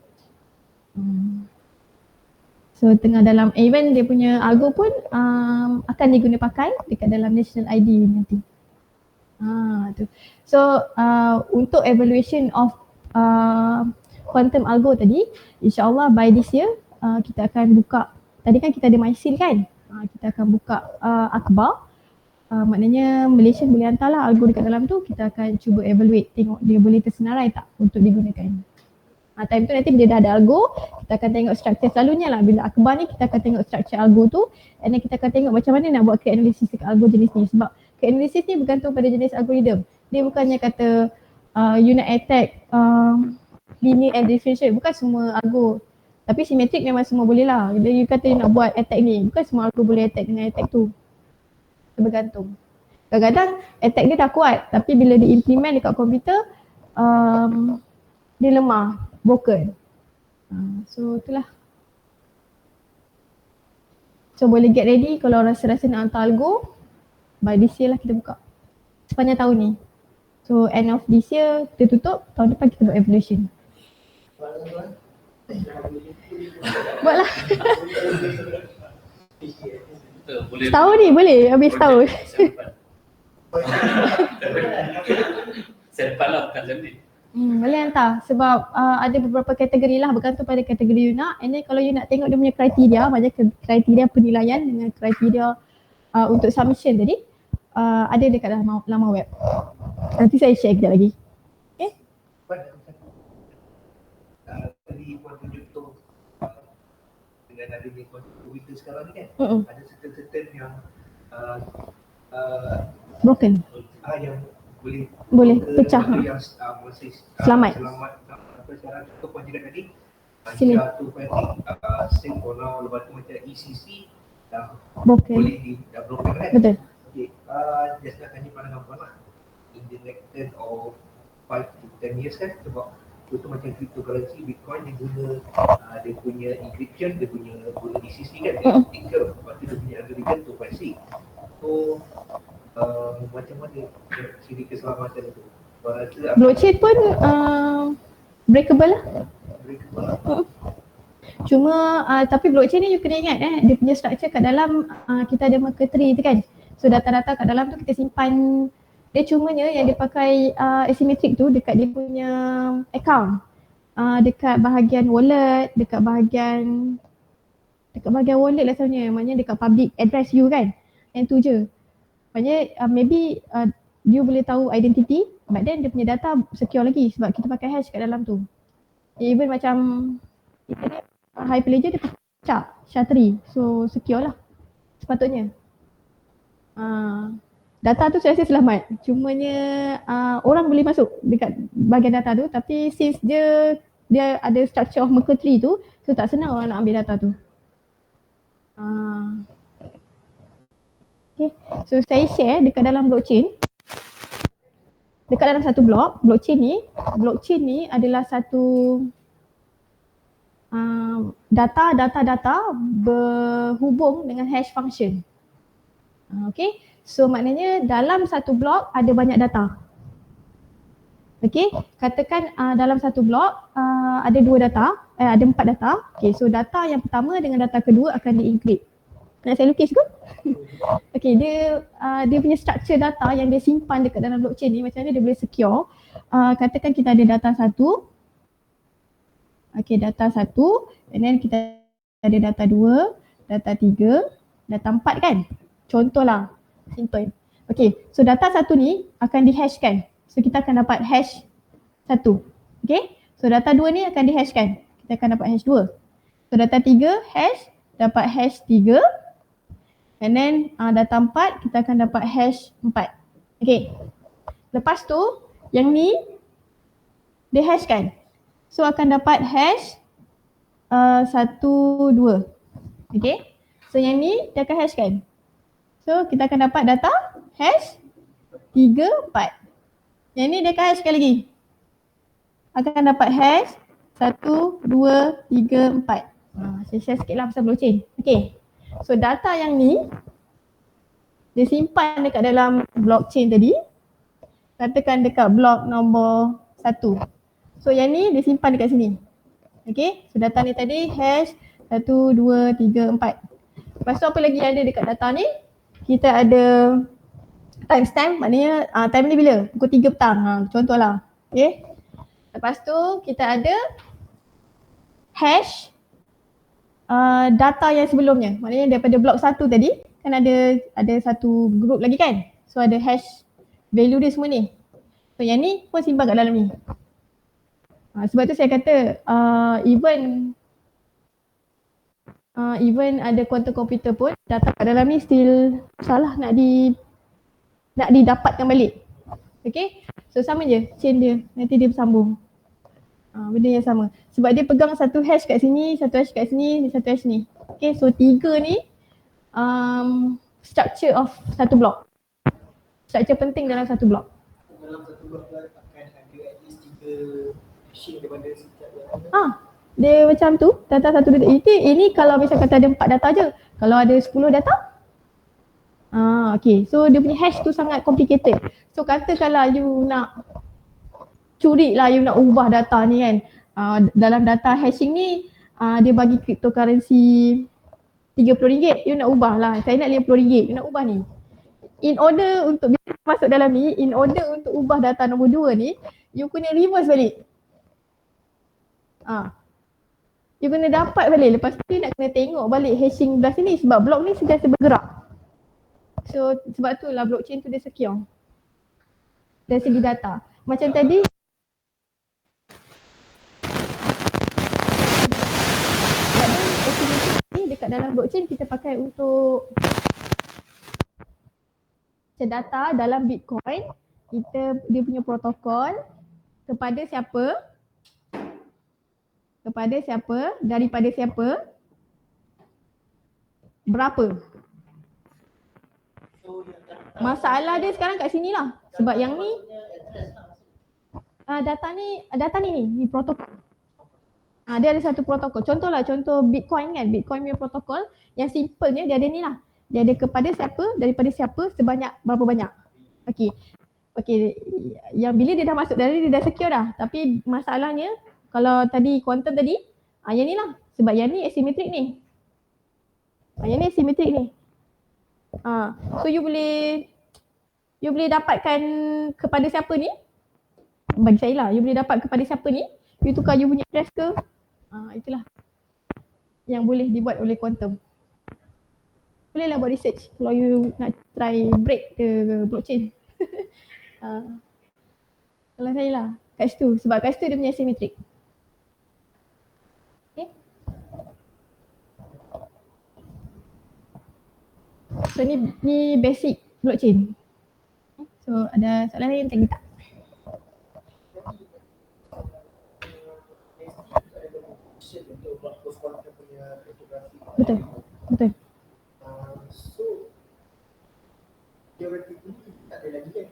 So tengah dalam event dia punya algo pun akan diguna pakai dekat dalam national ID nanti. Tu. So untuk evaluation of quantum algo tadi, insyaAllah by this year kita akan buka, tadi kan kita ada MySeal kan, kita akan buka akhbar, maknanya Malaysia boleh hantarlah algo dekat dalam tu, kita akan cuba evaluate, tengok dia boleh tersenarai tak untuk digunakan. Time tu nanti bila dah ada algo, kita akan tengok structure, selalunya lah bila akhbar ni kita akan tengok structure algo tu, and then kita akan tengok macam mana nak buat code analysis dekat algo jenis ni. Sebab code analysis ni bergantung pada jenis algorithm. Dia bukannya kata you nak attack linear and differential, bukan semua algo. Tapi simetrik memang semua boleh lah. Bila you kata you nak buat attack ni, bukan semua algo boleh attack dengan attack tu. Dia bergantung. Kadang-kadang attack dia dah kuat, tapi bila di implement dekat komputer dia lemah, broken. So itulah. So boleh get ready kalau rasa-rasa nak hantar algo, by this year lah kita buka. Sepanjang tahun ni. So end of this year kita tutup, tahun depan kita buat evaluation. Buatlah. Setahun ni boleh, habis setahun. Sampel lah bukan sendiri. Boleh hantar sebab ada beberapa kategori lah, bergantung pada kategori you nak. And then kalau you nak tengok dia punya kriteria, macam kriteria penilaian dengan kriteria untuk submission tadi, ada dekat dalam laman web. Nanti saya share kejap lagi. Okay? Tadi Puan tunjuk tu dengan adanya komputer sekarang ni kan, ada certain yang Broken. yang boleh pecah. Yang masih Selamat. Apa sekarang contoh Puan cakap tadi, Sila. tu Puan same for now, lepas tu macam ECC dah Broken. boleh dah broken kan? Betul. Okay, just nak tanya pandangan Puan lah, in the next 10 or 5 to 10 years kan, sebab Contoh macam cryptocurrency, Bitcoin dia guna dia punya encryption, dia punya guna DCC kan, dia optical, lepas tu dia punya algorithm tu pasti. So macam mana segi keselamatan itu? Blockchain pun breakable lah. Breakable lah. Cuma tapi blockchain ni you kena ingat dia punya structure kat dalam kita ada marker tree tu kan. So data-data kat dalam tu kita simpan. Dia cumanya yang dia pakai asymmetric tu dekat dia punya account. Dekat bahagian wallet, dekat bahagian wallet lah sebenarnya. Maknanya dekat public address you kan. Yang tu je. Maknanya maybe you boleh tahu identity but then dia punya data secure lagi sebab kita pakai hash kat dalam tu. Even macam internet Hyperledger dia pakai SHA-3, so secure lah sepatutnya. Data tu saya rasa selamat, cumanya orang boleh masuk dekat bahagian data tu tapi since dia ada structure of Merkle tree tu, so tak senang orang nak ambil data tu. Okay, so saya share dekat dalam blockchain. Dekat dalam satu blockchain ni adalah satu data berhubung dengan hash function. Okay, so maknanya dalam satu blok ada banyak data. Okay, katakan dalam satu blok ada 4 data. Okay, so data yang pertama dengan data kedua akan di-encrypt. Nak saya lukis ke? Okay, dia punya structure data yang dia simpan dekat dalam blockchain ni macam mana dia boleh secure. Katakan kita ada data 1. Okay, data 1 and then kita ada data 2, data 3, data 4 kan? Contohlah, simple. Okay, so data 1 ni akan dihashkan. So kita akan dapat hash 1. Okay, so data 2 ni akan dihashkan. Kita akan dapat hash 2. So data 3 hash, dapat hash 3. And then data 4 kita akan dapat hash 4. Okay, lepas tu yang ni dihashkan. So akan dapat hash 1, 2. Okay, so yang ni dia akan hashkan. So kita akan dapat data hash 3, 4. Yang ni dia akan hashkan lagi. Akan dapat hash 1, 2, 3, 4. Saya share sikit lah pasal blockchain. Okay, so data yang ni dia simpan dekat dalam blockchain tadi. Katakan dekat blok nombor 1. So yang ni dia simpan dekat sini. Okay, so data ni tadi hash 1, 2, 3, 4. Lepas tu apa lagi yang ada dekat data ni? Kita ada timestamp, maknanya time ni bila? Pukul 3 petang, contohlah. Okay, lepas tu kita ada hash data yang sebelumnya. Maknanya daripada blok 1 tadi kan ada satu group lagi kan. So ada hash value dia semua ni. So yang ni pun simpan kat dalam ni. Sebab tu saya kata even ada quantum computer pun data kat dalam ni still salah nak didapatkan balik. Okay, so sama je chain dia, nanti dia bersambung. Benda yang sama. Sebab dia pegang satu hash kat sini, satu hash kat sini, satu hash ni. Okay, so 3 ni structure of satu blok. Structure penting dalam satu blok. Dalam satu blok tu akan ada at least 3 machine daripada setiap yang dia macam tu, data satu data. Ini kalau misal kata ada 4 data je. Kalau ada 10 data, okay. So dia punya hash tu sangat complicated. So katakanlah you nak curi lah, you nak ubah data ni kan. Dalam data hashing ni, dia bagi cryptocurrency RM30. You nak ubah lah, saya nak RM50, you nak ubah ni. In order untuk bisa masuk dalam ni, in order untuk ubah data nombor 2 ni, you kena reverse balik. You kena dapat balik, lepas tu nak kena tengok balik hashing belah sini sebab blok ni sentiasa bergerak. So sebab tu lah blockchain tu dia secure dari segi data. Macam tadi ni dekat dalam blockchain kita pakai untuk data dalam Bitcoin. Dia punya protokol kepada siapa, daripada siapa, berapa. Masalah dia sekarang kat sini lah. Sebab yang ni data ni protokol. Dia ada satu protokol. Contoh Bitcoin kan. Bitcoin punya protokol yang simpelnya dia ada ni lah. Dia ada kepada siapa, daripada siapa, sebanyak berapa banyak. Okey. Yang bila dia dah masuk dari dia dah secure dah. Tapi masalahnya kalau tadi quantum tadi, yang ni lah. Sebab yang ni asymmetric ni. Yang ni asymmetric ni. So you boleh dapatkan kepada siapa ni? Bagi saya lah, you boleh dapat kepada siapa ni? You tukar you punya address ke? Itulah yang boleh dibuat oleh quantum. Bolehlah buat research kalau you nak try break the blockchain. Kalau saya lah kat situ, sebab kat situ dia punya asymmetric. Okay. So ni basic blockchain. So ada soalan lain lagi tak? Betul. So theoretically tak ada lagi kan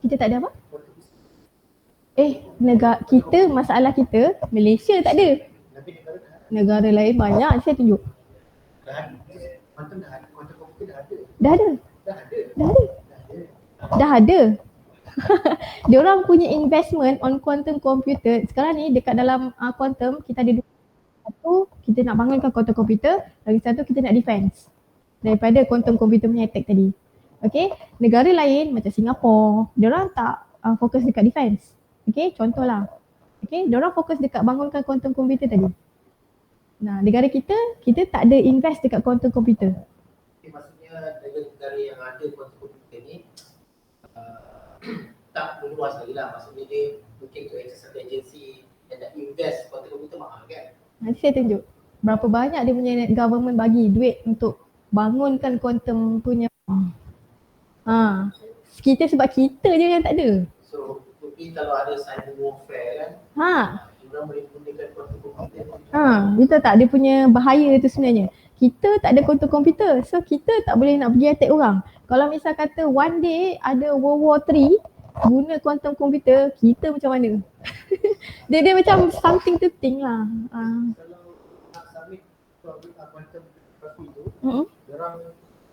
Kita tak ada apa? Negara kita, masalah kita Malaysia tak ada. Negara lain banyak, saya tunjuk. Dah ada. Diorang punya investment on quantum computer. Sekarang ni dekat dalam quantum kita ada satu, kita nak bangunkan quantum computer, lagi satu kita nak defense daripada quantum computer punya attack tadi. Okay, negara lain macam Singapura, diorang tak fokus dekat defense. Okay, contohlah. Okay, diorang fokus dekat bangunkan quantum computer tadi. Nah, negara kita tak ada invest dekat quantum computer. Maksudnya negara yang ada quantum computer ni tak meluas lagi lah. Maksudnya dia mungkin tu satu agensi yang nak invest quantum computer mahal kan? Nanti saya tunjuk berapa banyak dia punya government bagi duit untuk bangunkan quantum punya. Kita sebab kita je yang tak ada. So mungkin kalau ada cyber warfare kan, orang boleh gunakan quantum computer. Kita tak, dia punya bahaya tu sebenarnya. Kita tak ada quantum computer, so kita tak boleh nak pergi attack orang. Kalau misal kata one day ada World War 3 guna quantum computer, kita macam mana? dia macam something to think lah. Kalau nak submit quantum cryptography tu, orang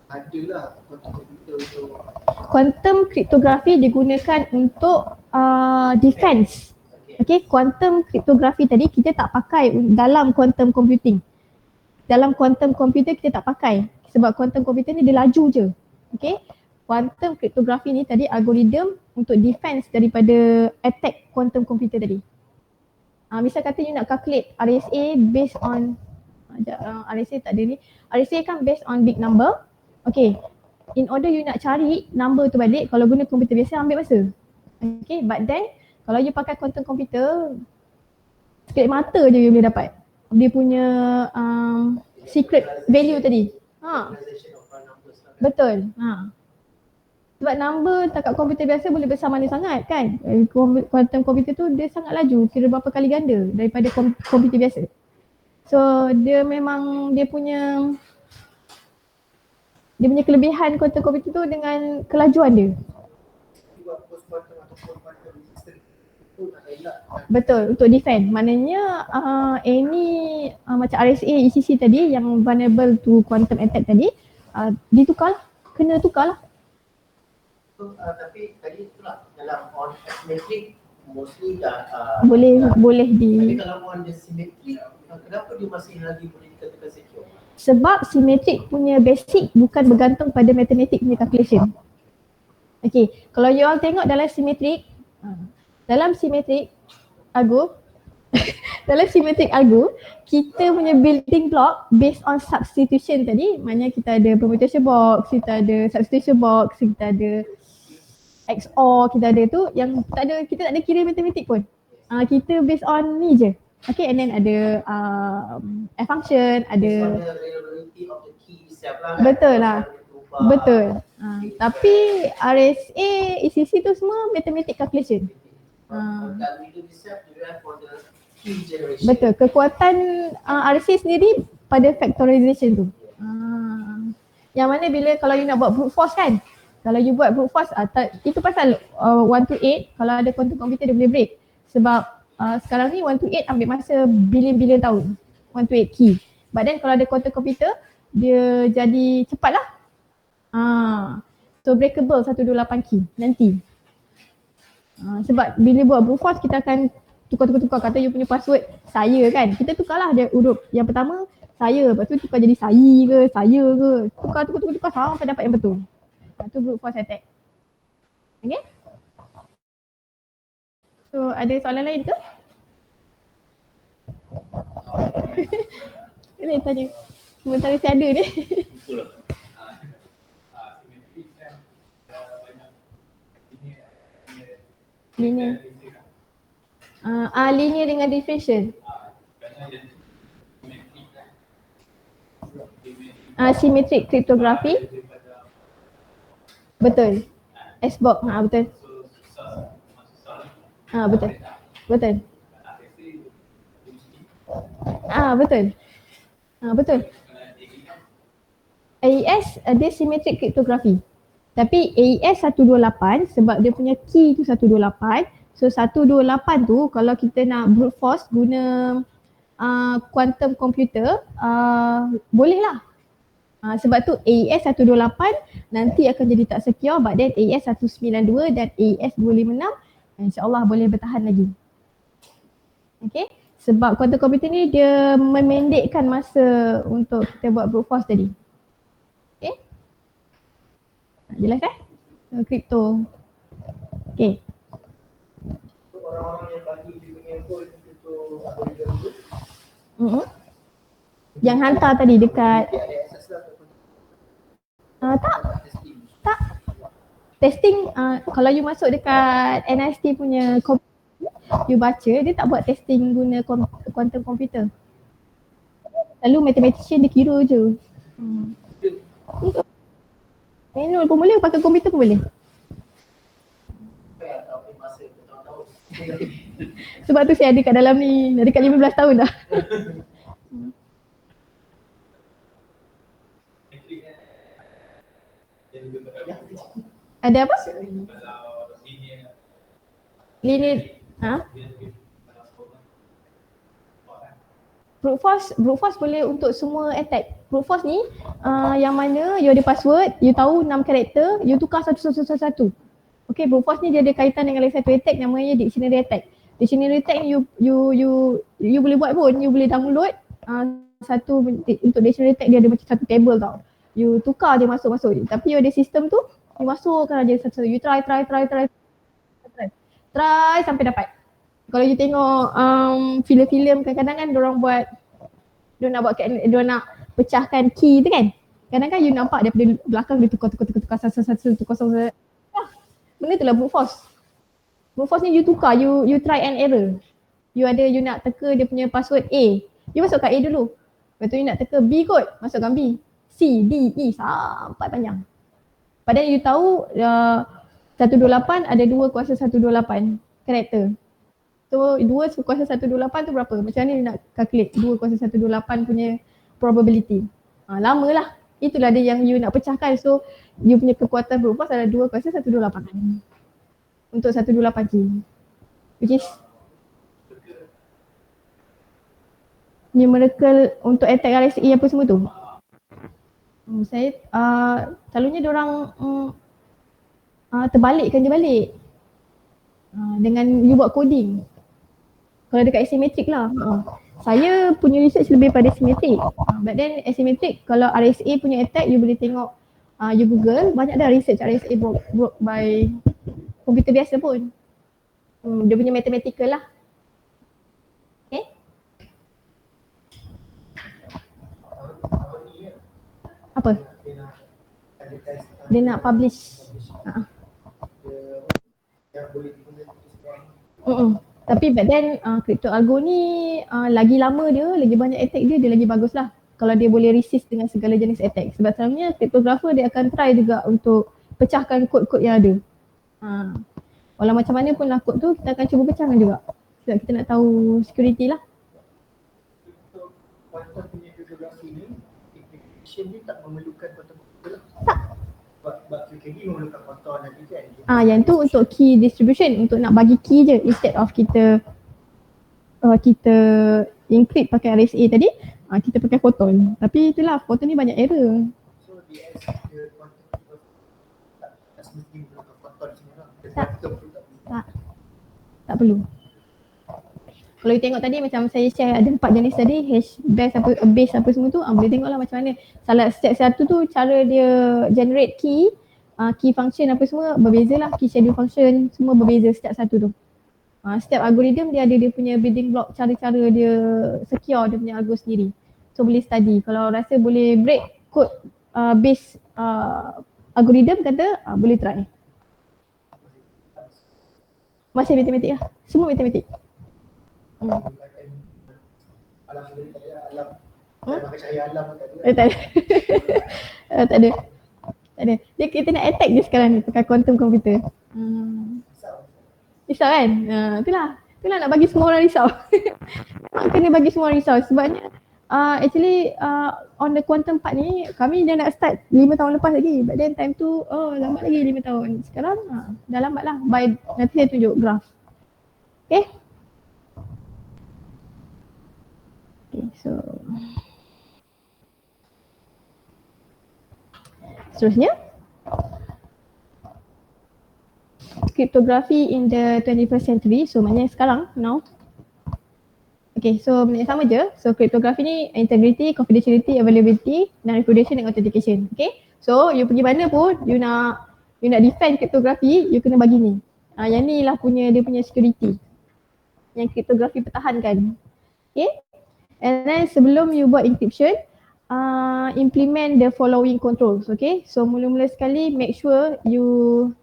ada lah quantum computer untuk quantum cryptography digunakan untuk defense. Okay, quantum cryptography tadi kita tak pakai dalam quantum computing. Dalam quantum computer kita tak pakai sebab quantum computer ni dia laju je. Okay, quantum cryptography ni tadi algoritma untuk defense daripada attack quantum computer tadi. Misal kata you nak calculate RSA based on RSA tak ada ni. RSA kan based on big number. Okay, in order you nak cari number tu balik, kalau guna komputer biasa ambil masa. Okay, but then kalau you pakai quantum computer, sekelip mata je you boleh dapat dia punya secret value tadi. Betul. Sebab number tak kat komputer biasa boleh besar mana sangat kan. Quantum computer tu dia sangat laju, kira berapa kali ganda daripada komputer biasa. So dia memang dia punya kelebihan quantum computer tu dengan kelajuan dia. Betul, untuk defend. Maknanya any macam RSA, ECC tadi yang vulnerable to quantum attack tadi, ditukar lah, kena tukar lah. So, tapi tadi itulah dalam on asymmetric mostly dah boleh di. Tapi kalau on the symmetric, kenapa dia masih lagi boleh dikatakan secure? Sebab symmetric punya basic bukan bergantung pada mathematic punya calculation. Okay, kalau you all tengok dalam symmetric algo dalam symmetric algo, kita punya building block based on substitution tadi, maknanya kita ada permutation box, kita ada substitution box, kita ada XOR, kita ada tu yang kita tak ada kira matematik pun. Kita based on ni je. Okay, and then ada F function, ada betul lah. Betul. Tapi RSA, ECC tu semua mathematic calculation. Betul, kekuatan RSA sendiri pada factorization tu. Yang mana bila kalau you nak buat brute force kan, Kalau you buat brute force, itu pasal 1 to 8 kalau ada quantum computer dia boleh break. Sebab sekarang ni 1 to 8 ambil masa bilion-bilion tahun. 1 to 8 key. But then kalau ada quantum computer, dia jadi cepat lah. So breakable 128 key nanti. Sebab bila buat brute force kita akan tukar. Kata you punya password saya kan. Kita tukarlah dia huruf. Yang pertama saya, lepas tu tukar jadi saya ke. Tukar sampai dapat yang betul. Itu brute force attack. Okay? So ada soalan lain ke? Boleh tanya. Sementara saya ada ni. Linear. Linear dengan diffraction. Symmetric cryptography. Betul. SBOC, betul. Betul. Betul. Betul. Betul. AES dia symmetric cryptography. Tapi AES 128 sebab dia punya key tu 128. So 128 tu kalau kita nak brute force guna quantum computer boleh lah. Sebab tu AES 128 nanti akan jadi tak secure, but then AES 192 dan AES 256 insyaAllah boleh bertahan lagi. Okay, sebab quantum computer ni dia memendekkan masa untuk kita buat brute force tadi. Okay, jelas crypto. Okay. Orang-orang yang bagi dia punya code itu Yang hantar tadi dekat tak. Testing kalau you masuk dekat NIST punya you baca, dia tak buat testing guna quantum computer. Lalu mathematician dia kira je. Manual pun boleh, pakai komputer pun boleh. Sebab tu saya ada kat dalam ni, dah dekat 15 tahun dah. Ada apa? Linear. Brute force boleh untuk semua attack. Brute force ni yang mana you ada password, you tahu 6 karakter, you tukar satu. Okay, brute force ni dia ada kaitan dengan lagi satu attack namanya dictionary attack. Dictionary attack ni you boleh buat pun, you boleh download satu untuk dictionary attack dia ada macam satu table tau. You tukar dia masuk je. Tapi you ada sistem tu, you masukkan aja satu. You try sampai dapat. Kalau you tengok filem-filem kadang-kadang kan diorang nak pecahkan key tu kan. Kadang-kadang you nampak daripada belakang dia tukar satu. Benda tu lah brute force. Brute force ni you tukar, you try and error. You nak teka dia punya password A, you masukkan A dulu. Lepas tu you nak teka B kot, masukkan B. C, D, E sampai panjang. Padahal you tahu 128 ada 2 kuasa 128 karakter. So 2 kuasa 128 tu berapa? Macam mana you nak calculate 2 kuasa 128 punya probability? Lama lah. Itulah dia yang you nak pecahkan. So you punya kekuatan brute force ada 2 kuasa 128 untuk 128 key. Which is numerical untuk attack RSA apa semua tu. Saya selalunya diorang terbalikkan je balik dengan you buat coding. Kalau dekat asymmetric lah. Saya punya research lebih pada symmetric. But then asymmetric kalau RSA punya attack you boleh tengok you Google, banyak dah research RSA broke by komputer biasa pun. Dia punya mathematical lah. Okay. Apa? Dia nak publish. Tapi back then crypto algo ni lagi lama dia, lagi banyak attack dia lagi bagus lah. Kalau dia boleh resist dengan segala jenis attack. Sebab selalunya cryptographer dia akan try juga untuk pecahkan kod-kod yang ada. Walau macam mana pun lah kod tu kita akan cuba pecahkan juga. Sebab kita nak tahu security lah. Quantum punya cryptography ni, implication ni tak memerlukan quantum computer lah. Tak. Sebab QKD memerlukan faktor nanti kan. Yang tu untuk key distribution, untuk nak bagi key je instead of kita encrypt pakai RSA tadi, kita pakai Photon. Tapi itulah, Photon ni banyak error. So DS dia quantum tak semestinya memerlukan faktor di sini lah. Tak perlu. Kalau you tengok tadi macam saya share ada 4 jenis tadi, base apa semua tu, boleh tengok lah macam mana. Salah setiap satu tu cara dia generate key function apa semua berbeza lah, key schedule function semua berbeza setiap satu tu. Setiap algorithm dia ada dia punya building block, cara-cara dia secure dia punya algo sendiri. So boleh study, kalau rasa boleh break code base algorithm kata boleh try. Masih matematik lah, semua matematik. Alam sendiri tak ada, alam pakai cahaya alam tak ada. Tak ada. Tak ada. Tak ada. Dia kita nak attack je sekarang ni pakai quantum computer. Risau kan? Itulah nak bagi semua orang risau. Kena bagi semua orang risau sebabnya actually on the quantum part ni kami dah nak start 5 tahun lepas lagi. But then time tu lambat lagi 5 tahun. Sekarang dah lambat lah. By nanti saya tunjuk graf. Okay? Okay, so seterusnya cryptography in the 21st century. So maknanya sekarang, now. Okay, so benda sama je. So cryptography ni integrity, confidentiality, availability, dan repudiation dan authentication. Okay, so you pergi mana pun, you nak defend cryptography, you kena bagi ni. Yang ni lah dia punya security yang cryptography pertahankan. Okay, and then sebelum you buat encryption, implement the following controls. Okay, so mula-mula sekali make sure you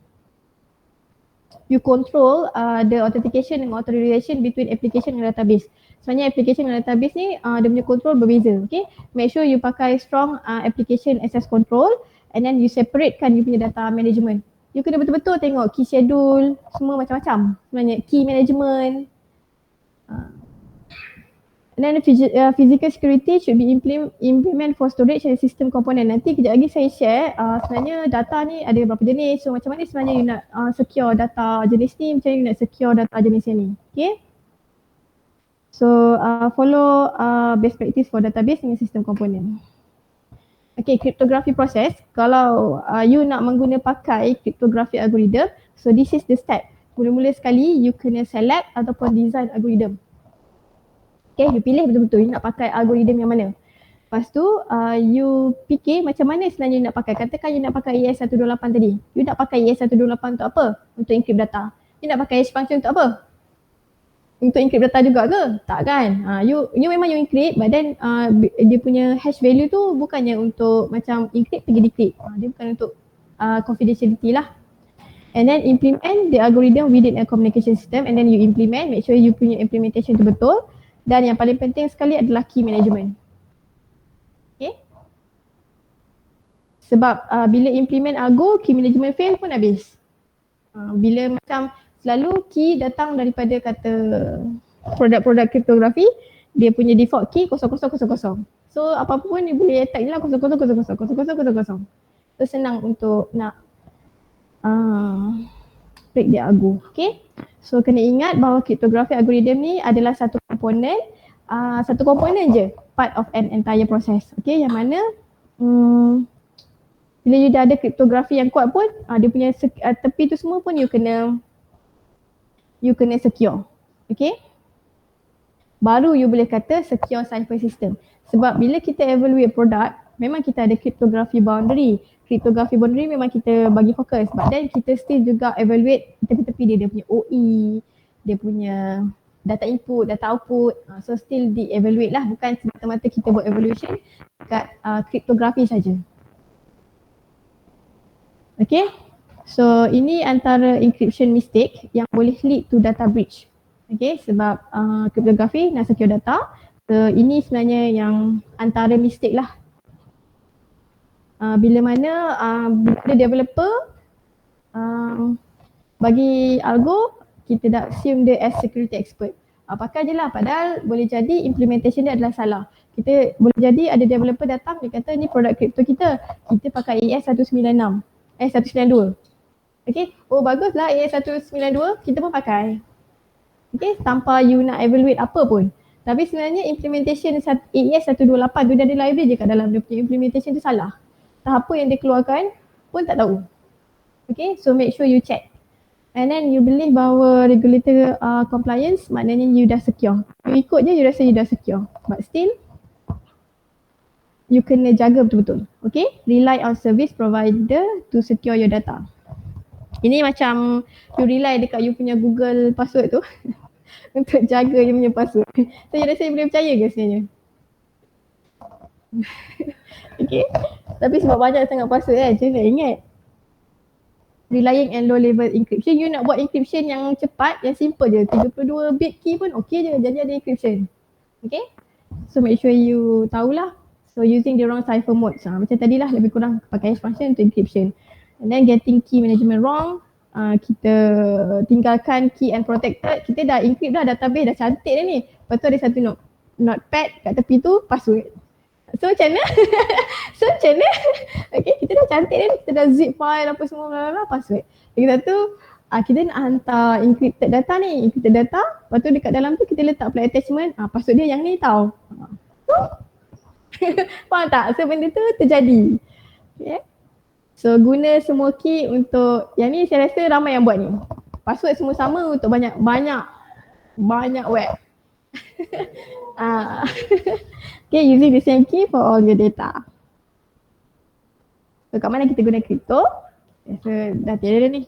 control the authentication and authorization between application and database. Sebenarnya application dan database ni dia punya control berbeza. Okay, make sure you pakai strong application access control and then you separatekan you punya data management. You kena betul-betul tengok key schedule, semua macam-macam. Sebenarnya key management. And then physical security should be implement for storage and system component. Nanti kejap lagi saya share sebenarnya data ni ada berapa jenis. So macam mana sebenarnya you nak secure data jenis ni, macam mana you nak secure data jenis ni. Okay. So follow best practice for database dengan system component. Okay, cryptography process. Kalau you nak pakai cryptography algorithm, so this is the step. Mula-mula sekali you kena select ataupun design algorithm. Okay, you pilih betul-betul you nak pakai algorithm yang mana. Lepas tu you fikir macam mana sebenarnya you nak pakai. Katakan you nak pakai ES128 tadi. You nak pakai ES128 untuk apa? Untuk encrypt data. You nak pakai hash function untuk apa? Untuk encrypt data juga ke? Tak kan? You memang you encrypt but then dia punya hash value tu bukannya untuk macam encrypt pergi decrypt. Dia bukan untuk confidentiality lah. And then implement the algorithm within a communication system and then you implement, make sure you punya implementation tu betul. Dan yang paling penting sekali adalah key management. Okay. Sebab bila implement algo, key management fail pun habis. Bila macam selalu key datang daripada kata produk-produk kriptografi, dia punya default key 0000. So apa-apa pun dia boleh attack je lah 000000. So senang untuk nak break dia algo. Okay. So kena ingat bahawa cryptography algorithm ni adalah satu komponen je, part of an entire process. Okay, yang mana bila you dah ada cryptography yang kuat pun dia punya tepi tu semua pun you kena secure. Okay, baru you boleh kata secure cipher system. Sebab bila kita evaluate produk, memang kita ada cryptography boundary. Cryptography boundary memang kita bagi fokus, but then kita still juga evaluate tepi-tepi dia punya OE, dia punya data input, data output. So still di-evaluate lah, bukan semata-mata kita buat evaluation dekat cryptography saja. Okay, so ini antara encryption mistake yang boleh lead to data breach. Okay, sebab cryptography nak secure data, so ini sebenarnya yang antara mistake lah. Bila mana bila developer bagi algo, kita dah assume dia as security expert. Pakai je lah, padahal boleh jadi implementation dia adalah salah. Kita boleh jadi ada developer datang, dia kata ni produk crypto kita pakai ES196. 192. Okay, oh baguslah AS192 kita pun pakai. Okay, tanpa you nak evaluate apa pun. Tapi sebenarnya implementation AS128 tu dia ada library je kat dalam, dia punya implementation tu salah. Tahap apa yang dia keluarkan pun tak tahu. Okay, so make sure you check. And then you believe bahawa regulator compliance, maknanya you dah secure. You ikut je, you rasa you dah secure. But still, you kena jaga betul-betul. Okay, rely on service provider to secure your data. Ini macam you rely dekat you punya Google password tu untuk jaga you punya password. So you rasa you boleh percaya ke sebenarnya? Okay, tapi sebab banyak sangat password kan, jadi nak ingat. Relying and low level encryption, you nak buat encryption yang cepat, yang simple je, 32 bit key pun okay je, jadi ada encryption. Okay, so make sure you tahulah. So using the wrong cipher mode, macam tadilah lebih kurang pakai hash function untuk encryption. And then getting key management wrong, kita tinggalkan key and protected, kita dah encrypt dah, database dah cantik dah ni. Lepas tu ada satu notepad kat tepi tu, password. So macam mana? Okay, kita dah cantik dah ni, kita dah zip file apa semua, bla bla, password. Kita tu kita nak hantar encrypted data ni, encrypted data, lepas tu dekat dalam tu kita letak pula attachment, password dia yang ni tau. Faham tak? So benda tu terjadi. Okay. So guna semua key untuk, yang ni saya rasa ramai yang buat ni. Password semua sama untuk banyak web. Okay, using the same key for all your data. So kat mana kita guna crypto? So dah tiada dah ni.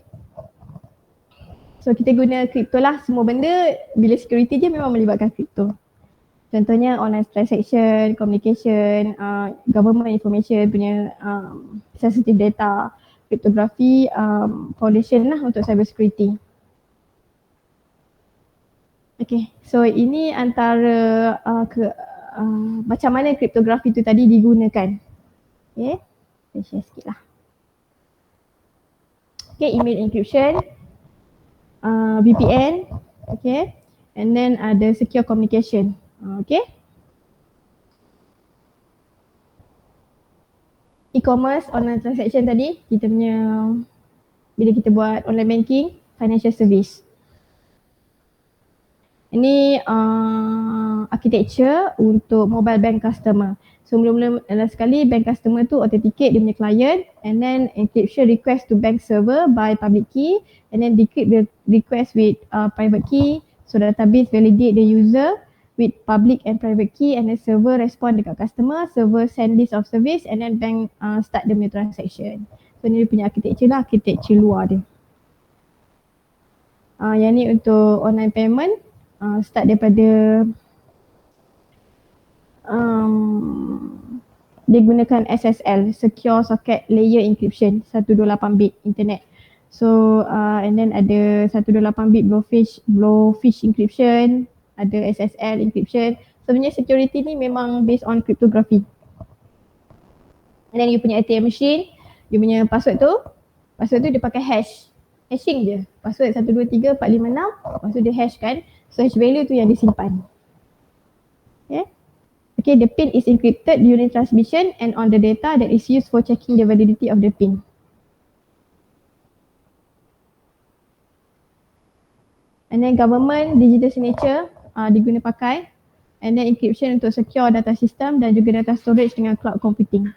So kita guna crypto lah, semua benda bila security je memang melibatkan crypto. Contohnya online transaction, communication, government information punya sensitive data, cryptography, foundation lah untuk cyber security. Okay, so ini antara macam mana cryptography tu tadi digunakan. Okay, saya share sikit lah. Okay, email encryption, VPN, okay, and then ada secure communication. Okay. E-commerce, online transaction tadi, kita punya bila kita buat online banking, financial service. Ini architecture untuk mobile bank customer. So mula-mula sekali bank customer tu authenticate dia punya client, and then encryption request to bank server by public key, and then decrypt the request with private key. So database validate the user with public and private key, and then server respond dekat customer, server send list of service, and then bank start the punya transaction. So ni dia punya architecture lah, architecture luar dia. Yang ni untuk online payment, start daripada dia gunakan SSL, Secure Socket Layer Encryption, 128 bit internet. So and then ada 128 bit blowfish encryption, ada SSL encryption. Sebenarnya security ni memang based on cryptography. And then you punya ATM machine, you punya password tu dia pakai hashing je. Password 123 456, lepas tu dia hash kan. So hash value tu yang disimpan. Okay, the pin is encrypted during transmission and on the data that is used for checking the validity of the pin. And then government digital signature diguna pakai, and then encryption untuk secure data system dan juga data storage dengan cloud computing.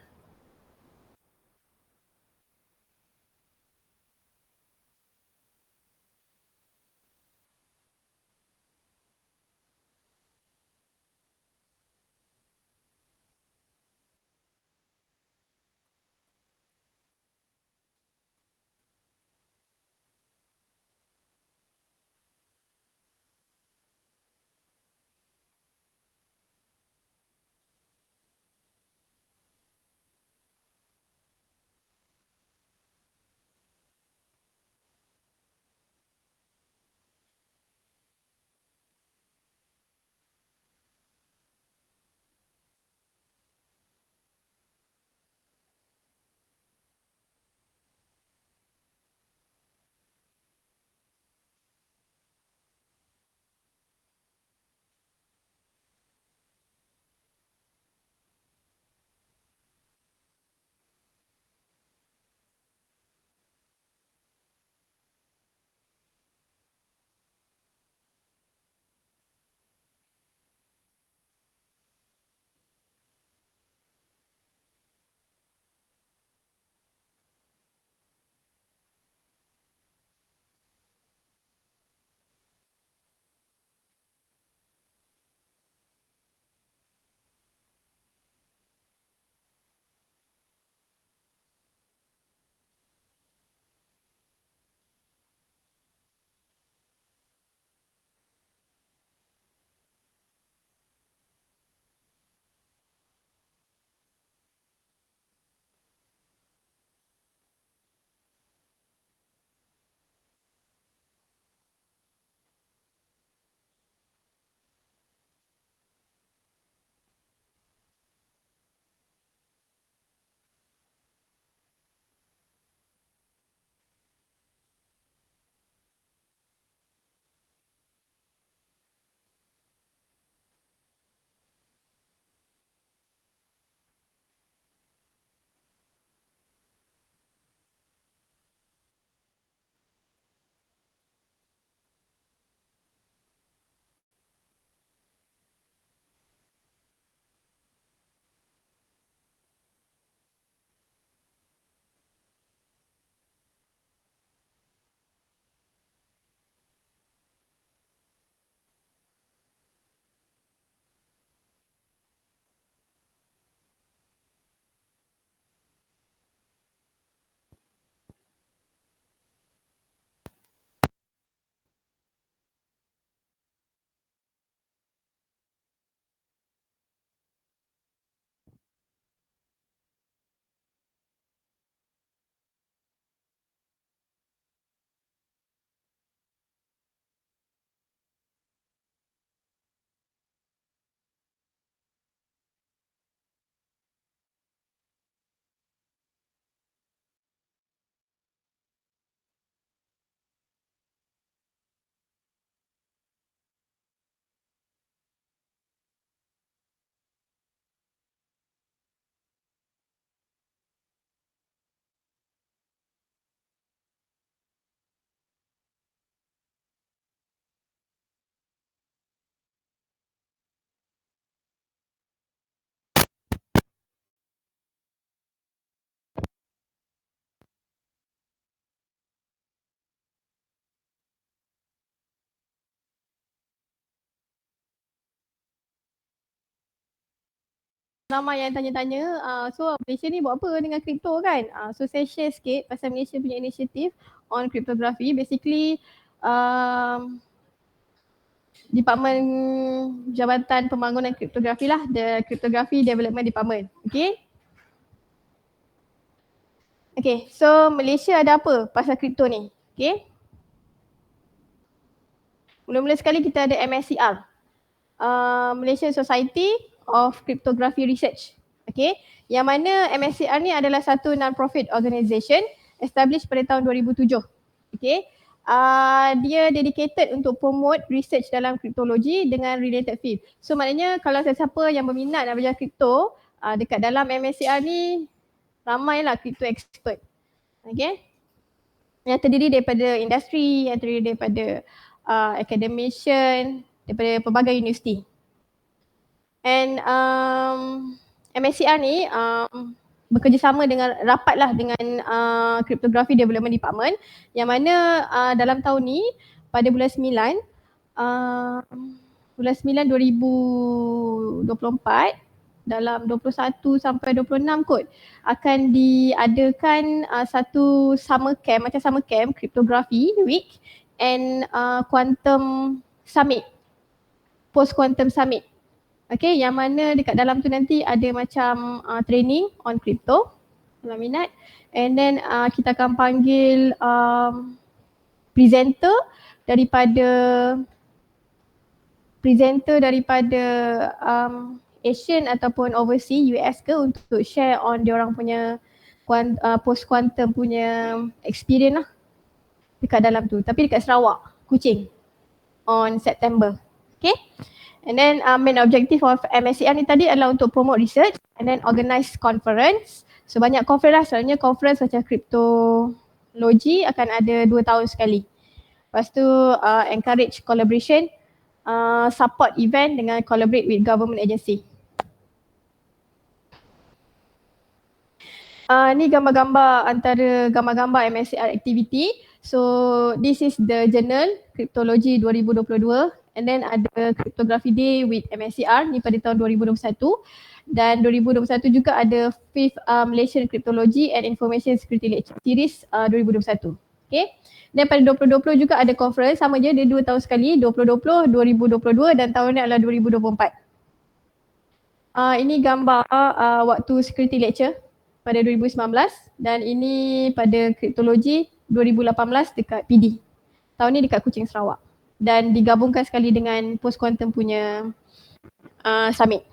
ramai yang tanya-tanya, so Malaysia ni buat apa dengan kripto kan? So saya share sikit pasal Malaysia punya inisiatif on cryptography. Basically, Department Jabatan Pembangunan Kriptografi lah, the Cryptography Development Department. Okay, so Malaysia ada apa pasal kripto ni? Okay. Mula-mula sekali kita ada MSCR, Malaysian Society of Cryptography Research. Okay, yang mana MSCR ni adalah satu non-profit organisation established pada tahun 2007. Okay, dia dedicated untuk promote research dalam kriptologi dengan related field. So maknanya kalau sesiapa yang berminat nak belajar kripto, dekat dalam MSCR ni ramailah kripto expert. Okay, yang terdiri daripada industri, yang terdiri daripada academician, daripada pelbagai universiti. And MSCR ni bekerjasama dengan rapatlah dengan Cryptography Development Department, yang mana dalam tahun ni pada bulan 9 2024 dalam 21 sampai 26 kot akan diadakan satu summer camp, macam summer camp Cryptography Week and Quantum Summit, Post Quantum Summit. Okay, yang mana dekat dalam tu nanti ada macam training on crypto kalau minat, and then kita akan panggil presenter daripada Asian ataupun overseas US ke untuk share on diorang punya post quantum punya experience lah dekat dalam tu, tapi dekat Sarawak, Kuching on September. Okay, and then main objective of MSCR ni tadi adalah untuk promote research and then organize conference. So banyak conference lah, selalunya conference macam kriptologi akan ada 2 tahun sekali. Lepas tu encourage collaboration, support event dengan collaborate with government agency. Ni gambar-gambar antara gambar-gambar MSCR activity. So this is the journal Cryptology 2022, and then ada Cryptography Day with MSCR ni pada tahun 2021, dan 2021 juga ada 5th Malaysian Cryptology and Information Security Lecture Series 2021. Okay. Dan pada 2020 juga ada conference, sama je dia 2 tahun sekali, 2020, 2022 dan tahun ni adalah 2024. Ini gambar waktu security lecture pada 2019, dan ini pada kriptologi 2018 dekat PD. Tahun ni dekat Kuching, Sarawak, dan digabungkan sekali dengan post quantum punya summit.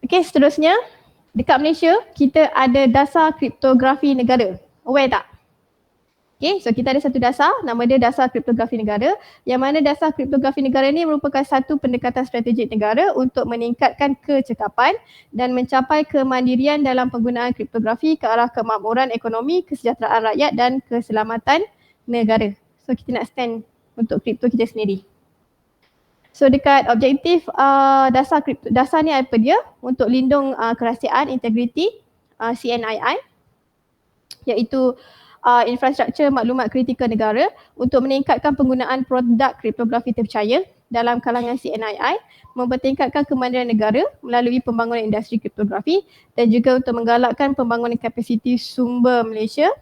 Okay, seterusnya dekat Malaysia kita ada dasar kriptografi negara. Aware tak? Okay, so kita ada satu dasar, nama dia Dasar Kriptografi Negara, yang mana Dasar Kriptografi Negara ni merupakan satu pendekatan strategik negara untuk meningkatkan kecekapan dan mencapai kemandirian dalam penggunaan kriptografi ke arah kemakmuran ekonomi, kesejahteraan rakyat dan keselamatan negara. So kita nak stand untuk kripto kita sendiri. So dekat objektif dasar ni apa dia? Untuk lindung kerahsiaan, integriti, CNII, iaitu infrastruktur maklumat kritikal negara, untuk meningkatkan penggunaan produk kriptografi terpercaya dalam kalangan CNII, mempertingkatkan kemandirian negara melalui pembangunan industri kriptografi, dan juga untuk menggalakkan pembangunan kapasiti sumber manusia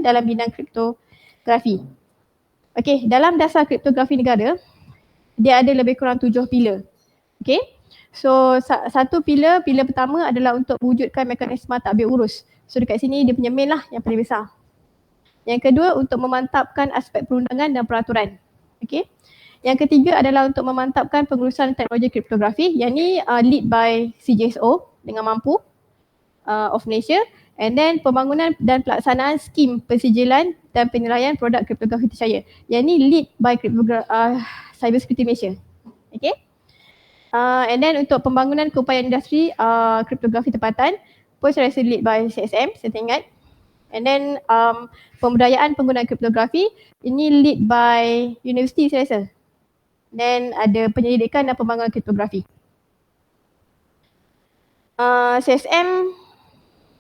dalam bidang kriptografi. Okey, dalam dasar kriptografi negara dia ada lebih kurang 7 pilar. Okey. So satu pilar pertama adalah untuk mewujudkan mekanisme tadbir urus. So dekat sini dia punya main lah yang paling besar. Yang kedua, untuk memantapkan aspek perundangan dan peraturan. Okey. Yang ketiga adalah untuk memantapkan pengurusan teknologi kriptografi, yang ni lead by CJSO dengan Mampu of Malaysia, and then pembangunan dan pelaksanaan skim pensijilan dan penilaian produk kriptografi terpercaya. Yang ni lead by Cyber Security Malaysia. Okey. And then untuk pembangunan keupayaan industri kriptografi tempatan pun saya rasa lead by CSM, saya tak ingat. And then pemberdayaan penggunaan kriptografi ini lead by universiti saya rasa. Then ada penyelidikan dan pembangunan kriptografi. CSM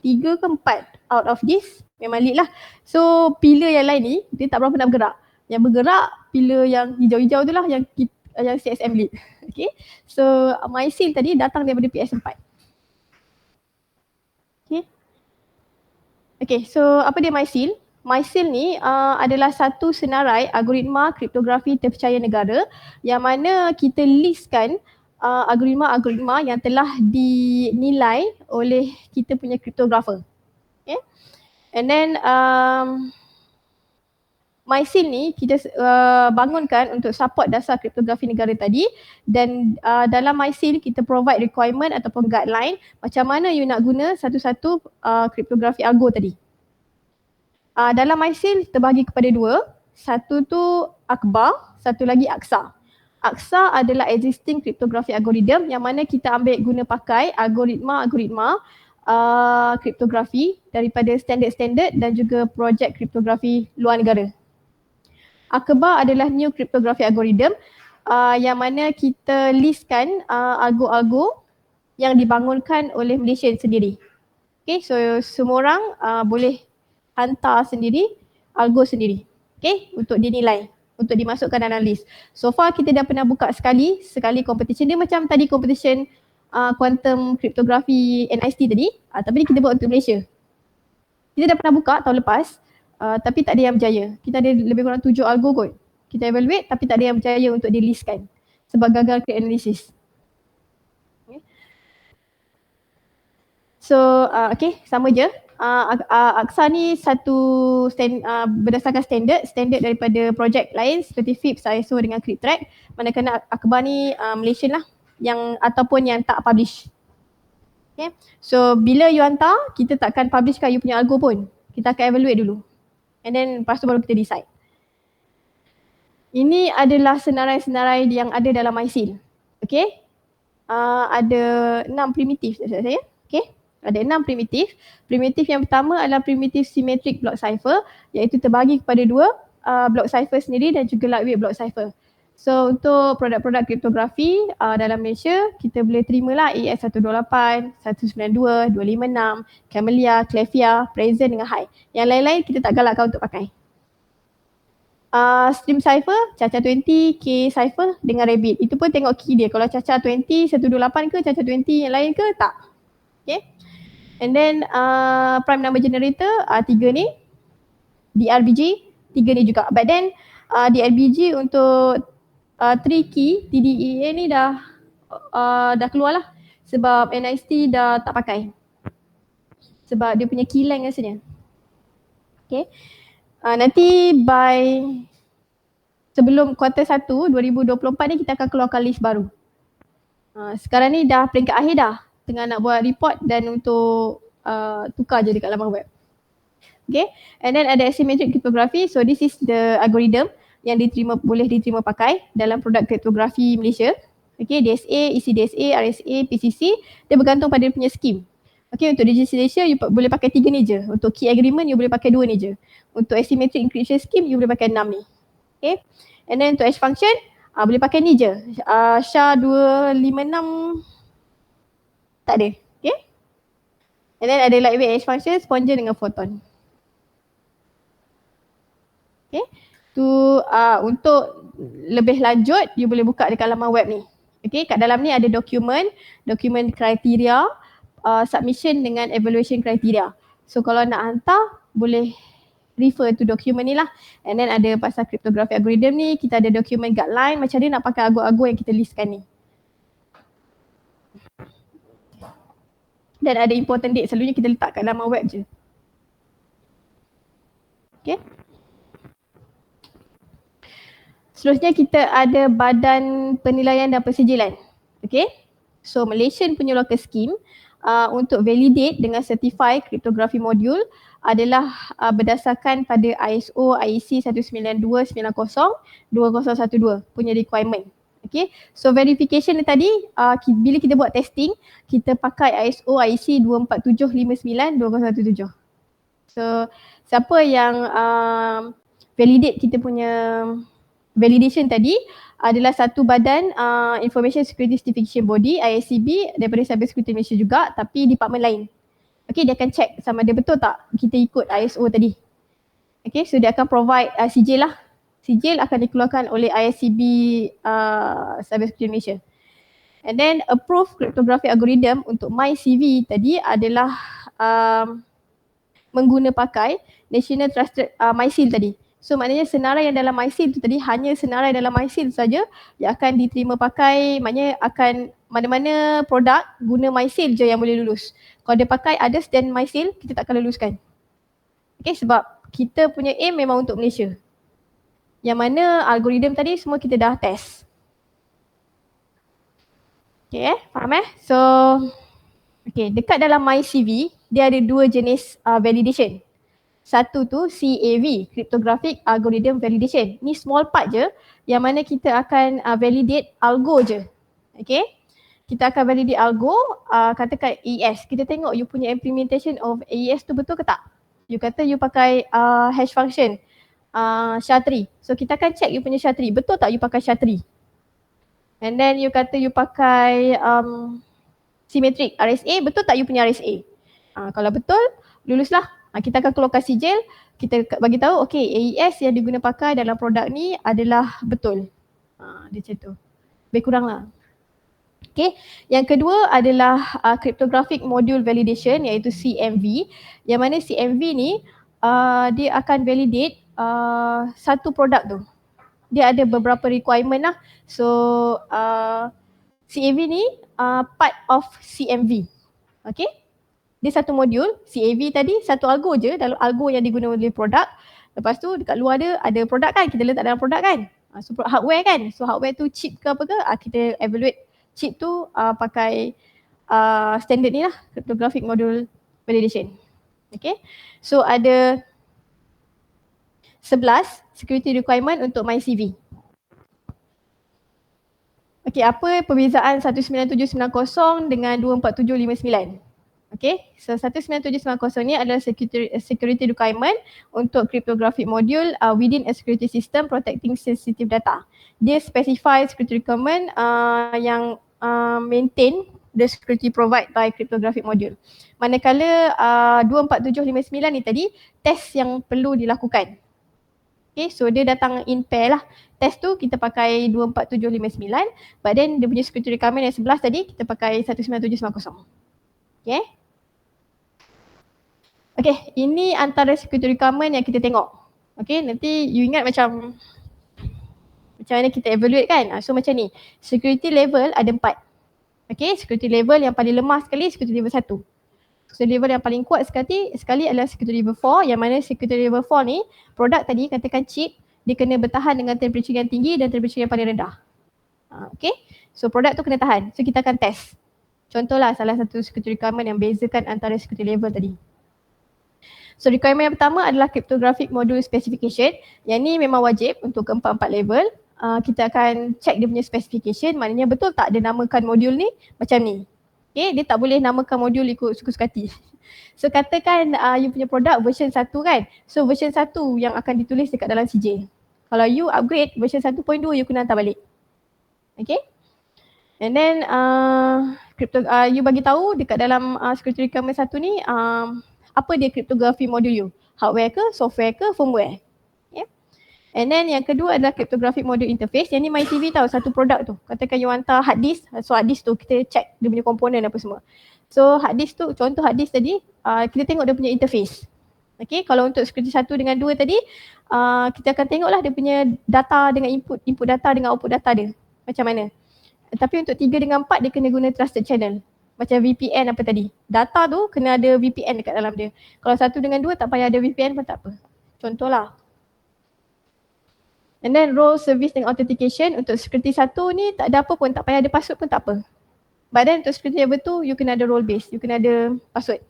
3 ke 4 out of this memang lead lah. So pilar yang lain ni dia tak berapa nak bergerak. Yang bergerak pilar yang hijau-hijau tu lah, yang yang CSM lead. Okay, so MySeal tadi datang daripada PS4. Okay, so apa dia MySeal? MySeal ni adalah satu senarai algoritma kriptografi terpercaya negara yang mana kita listkan algoritma-algoritma yang telah dinilai oleh kita punya kriptografer. Okay, and then MySeal ni kita bangunkan untuk support dasar kriptografi negara tadi, dan dalam MySeal kita provide requirement ataupun guideline macam mana you nak guna satu-satu kriptografi algo tadi. Dalam MySeal terbahagi kepada dua, satu tu Akbar, satu lagi Aksa. Aksa adalah existing kriptografi algorithm yang mana kita ambil guna pakai algoritma-algoritma kriptografi daripada standard-standard dan juga projek kriptografi luar negara. Akbar adalah new cryptography algorithm yang mana kita listkan algo-algo yang dibangunkan oleh Malaysia sendiri. Okay, so semua orang boleh hantar sendiri algo sendiri, okay, untuk dinilai, untuk dimasukkan dalam list. So far kita dah pernah buka sekali competition. Dia macam tadi competition quantum cryptography NIST tadi, tapi kita buat untuk Malaysia. Kita dah pernah buka tahun lepas, tapi tak ada yang berjaya. Kita ada lebih kurang 7 algo kot. Kita evaluate tapi tak ada yang berjaya untuk dilistkan sebab gagal create analysis. Okay. So, okay, sama je. Aksa ni berdasarkan standard daripada projek lain seperti FIPS, ISO dengan CryptTrack. Manakala Akbar ni Malaysian lah yang ataupun yang tak publish. Okay. So, bila you hantar, kita takkan publishkan you punya algo pun. Kita akan evaluate dulu. And then lepas tu baru kita decide. Ini adalah senarai-senarai yang ada dalam MySeal. Okay. Ada 6 primitif saya. Okay. Ada 6 primitif. Primitif yang pertama adalah primitif symmetric block cipher, iaitu terbahagi kepada 2 block cipher sendiri dan juga lightweight block cipher. So untuk produk-produk kriptografi dalam Malaysia, kita boleh terimalah AS128, 192, 256, Camellia, Clefia, Present dengan High. Yang lain-lain kita tak galakkan untuk pakai. Stream cipher, Caca20, K cipher dengan Rabbit. Itu pun tengok key dia. Kalau Caca20, 128 ke, Caca20 yang lain ke, tak. Okay. And then prime number generator, 3 ni. DRBG, 3 ni juga. But then DRBG untuk 3 key TDEA ni dah keluar lah sebab NIST dah tak pakai sebab dia punya key length rasanya. Okay. Nanti by sebelum kuartal 1 2024 ni kita akan keluarkan list baru. Sekarang ni dah peringkat akhir dah, tengah nak buat report dan untuk tukar je dekat laman web. Okay, and then ada asymmetric cryptography. So this is the algorithm yang boleh diterima pakai dalam produk kriptografi Malaysia. Okay, DSA, ECDSA, RSA, PCC, dia bergantung pada dia punya scheme. Okay, untuk registration you boleh pakai 3 ni je. Untuk key agreement you boleh pakai 2 ni je. Untuk asymmetric encryption scheme you boleh pakai 6 ni. Okay, and then untuk hash function boleh pakai ni je. SHA-256 tak ada. Okay, and then ada lightweight hash function, Spongin dengan Photon. Okay. Untuk lebih lanjut, you boleh buka dekat laman web ni. Okay, kat dalam ni ada dokumen kriteria, submission dengan evaluation kriteria. So kalau nak hantar, boleh refer to dokumen ni lah. And then ada pasal cryptography algorithm ni, kita ada dokumen guideline macam mana nak pakai algo-algo yang kita listkan ni. Dan ada important date, selalunya kita letak kat laman web je. Okay. Seterusnya kita ada Badan Penilaian dan Persijilan. Okay. So Malaysian punya local scheme untuk validate dengan certify cryptography module adalah berdasarkan pada ISO IEC 19290-2012 punya requirement. Okay. So verification ni tadi bila kita buat testing, kita pakai ISO IEC 24759-2017. So siapa yang validate kita punya validation tadi adalah satu badan Information Security Certification Body, ISCB, daripada Cyber Security Malaysia juga, tapi department lain. Okay, dia akan check sama dia betul tak kita ikut ISO tadi. Okay, so dia akan provide CJ lah sijil akan dikeluarkan oleh ISCB Cyber Security Malaysia. And then approved cryptographic algorithm untuk MyCV tadi adalah mengguna pakai National Trusted MySeal tadi. So maknanya senarai yang dalam MySeal tu tadi hanya senarai dalam MySeal saja yang akan diterima pakai, maknanya akan mana-mana produk guna MySeal je yang boleh lulus. Kalau dia pakai others than MySeal, kita tak akan luluskan. Okay, sebab kita punya aim memang untuk Malaysia. Yang mana algoritma tadi semua kita dah test. Okay, faham So, okay, dekat dalam MyCV, dia ada dua jenis validation. Satu tu CAV, Cryptographic Algorithm Validation. Ni small part je yang mana kita akan validate algo je. Okay, kita akan validate algo, katakan AES. Kita tengok you punya implementation of AES tu betul ke tak. You kata you pakai hash function SHA-3. So kita akan check you punya SHA-3. Betul tak you pakai SHA-3? And then you kata you pakai symmetric RSA, betul tak you punya RSA? Kalau betul, luluslah. Kita akan keluarkan sijil, kita bagi tahu okay, AES yang diguna pakai dalam produk ni adalah betul. Dia macam tu. Lebih kurang lah. Okay. Yang kedua adalah Cryptographic Module Validation iaitu CMV. Yang mana CMV ni dia akan validate satu produk tu. Dia ada beberapa requirement lah. So CAV ni part of CMV. Okay. Dia satu modul, CAV tadi satu algo je dalam algo yang digunakan oleh produk. Lepas tu dekat luar dia ada produk kan, kita letak dalam produk kan. So hardware kan, so hardware tu chip ke apa ke, kita evaluate chip tu pakai standard ni lah, Cryptographic Module Validation. Okay. So ada 11 security requirement untuk MyCV. Okay, apa perbezaan 19790 dengan 24759? Okay, so 19790 ni adalah security requirement untuk cryptographic module within a security system protecting sensitive data. Dia specify security requirement yang maintain the security provide by cryptographic module. Manakala 24759 ni tadi test yang perlu dilakukan. Okay, so dia datang in pair lah. Test tu kita pakai 24759, but then dia punya security requirement yang 11 tadi kita pakai 19790. Okay. Okay, ini antara security requirement yang kita tengok. Okay, nanti you ingat macam mana kita evaluate kan. So macam ni, security level ada 4. Okay, security level yang paling lemah sekali security level 1. Security level yang paling kuat sekali adalah security level 4, yang mana security level 4 ni produk tadi katakan chip, dia kena bertahan dengan temperature yang tinggi dan temperature yang paling rendah. Okay, so produk tu kena tahan. So kita akan test. Contohlah salah satu security requirement yang bezakan antara security level tadi. So requirement yang pertama adalah cryptographic module specification. Yang ni memang wajib untuk keempat-empat level. Kita akan check dia punya specification, maknanya betul tak dia namakan modul ni macam ni. Okay, dia tak boleh namakan modul ikut suka-suka hati. So katakan you punya produk version 1 kan. So version 1 yang akan ditulis dekat dalam sijil. Kalau you upgrade version 1.2 you kena hantar balik. Okay. And then you bagi tahu dekat dalam security requirement 1 ni apa dia cryptography module you? Hardware ke, software ke, firmware? Yeah. And then yang kedua adalah cryptographic module interface. Yang ni MyCV tahu satu produk tu. Katakan you hantar hard disk, so hard disk tu kita check dia punya komponen apa semua. So hard disk tu, contoh hard disk tadi, kita tengok dia punya interface. Okay, kalau untuk security 1 dengan 2 tadi, kita akan tengoklah dia punya data dengan input data dengan output data dia. Macam mana. Tapi untuk 3 dengan 4 dia kena guna trusted channel. Macam VPN apa tadi. Data tu kena ada VPN dekat dalam dia. Kalau 1 dengan 2 tak payah ada VPN pun tak apa. Contohlah. And then role service dengan authentication. Untuk security 1 ni tak ada apa pun, tak payah ada password pun tak apa. But then untuk security level 2 you kena ada role base. You kena ada password.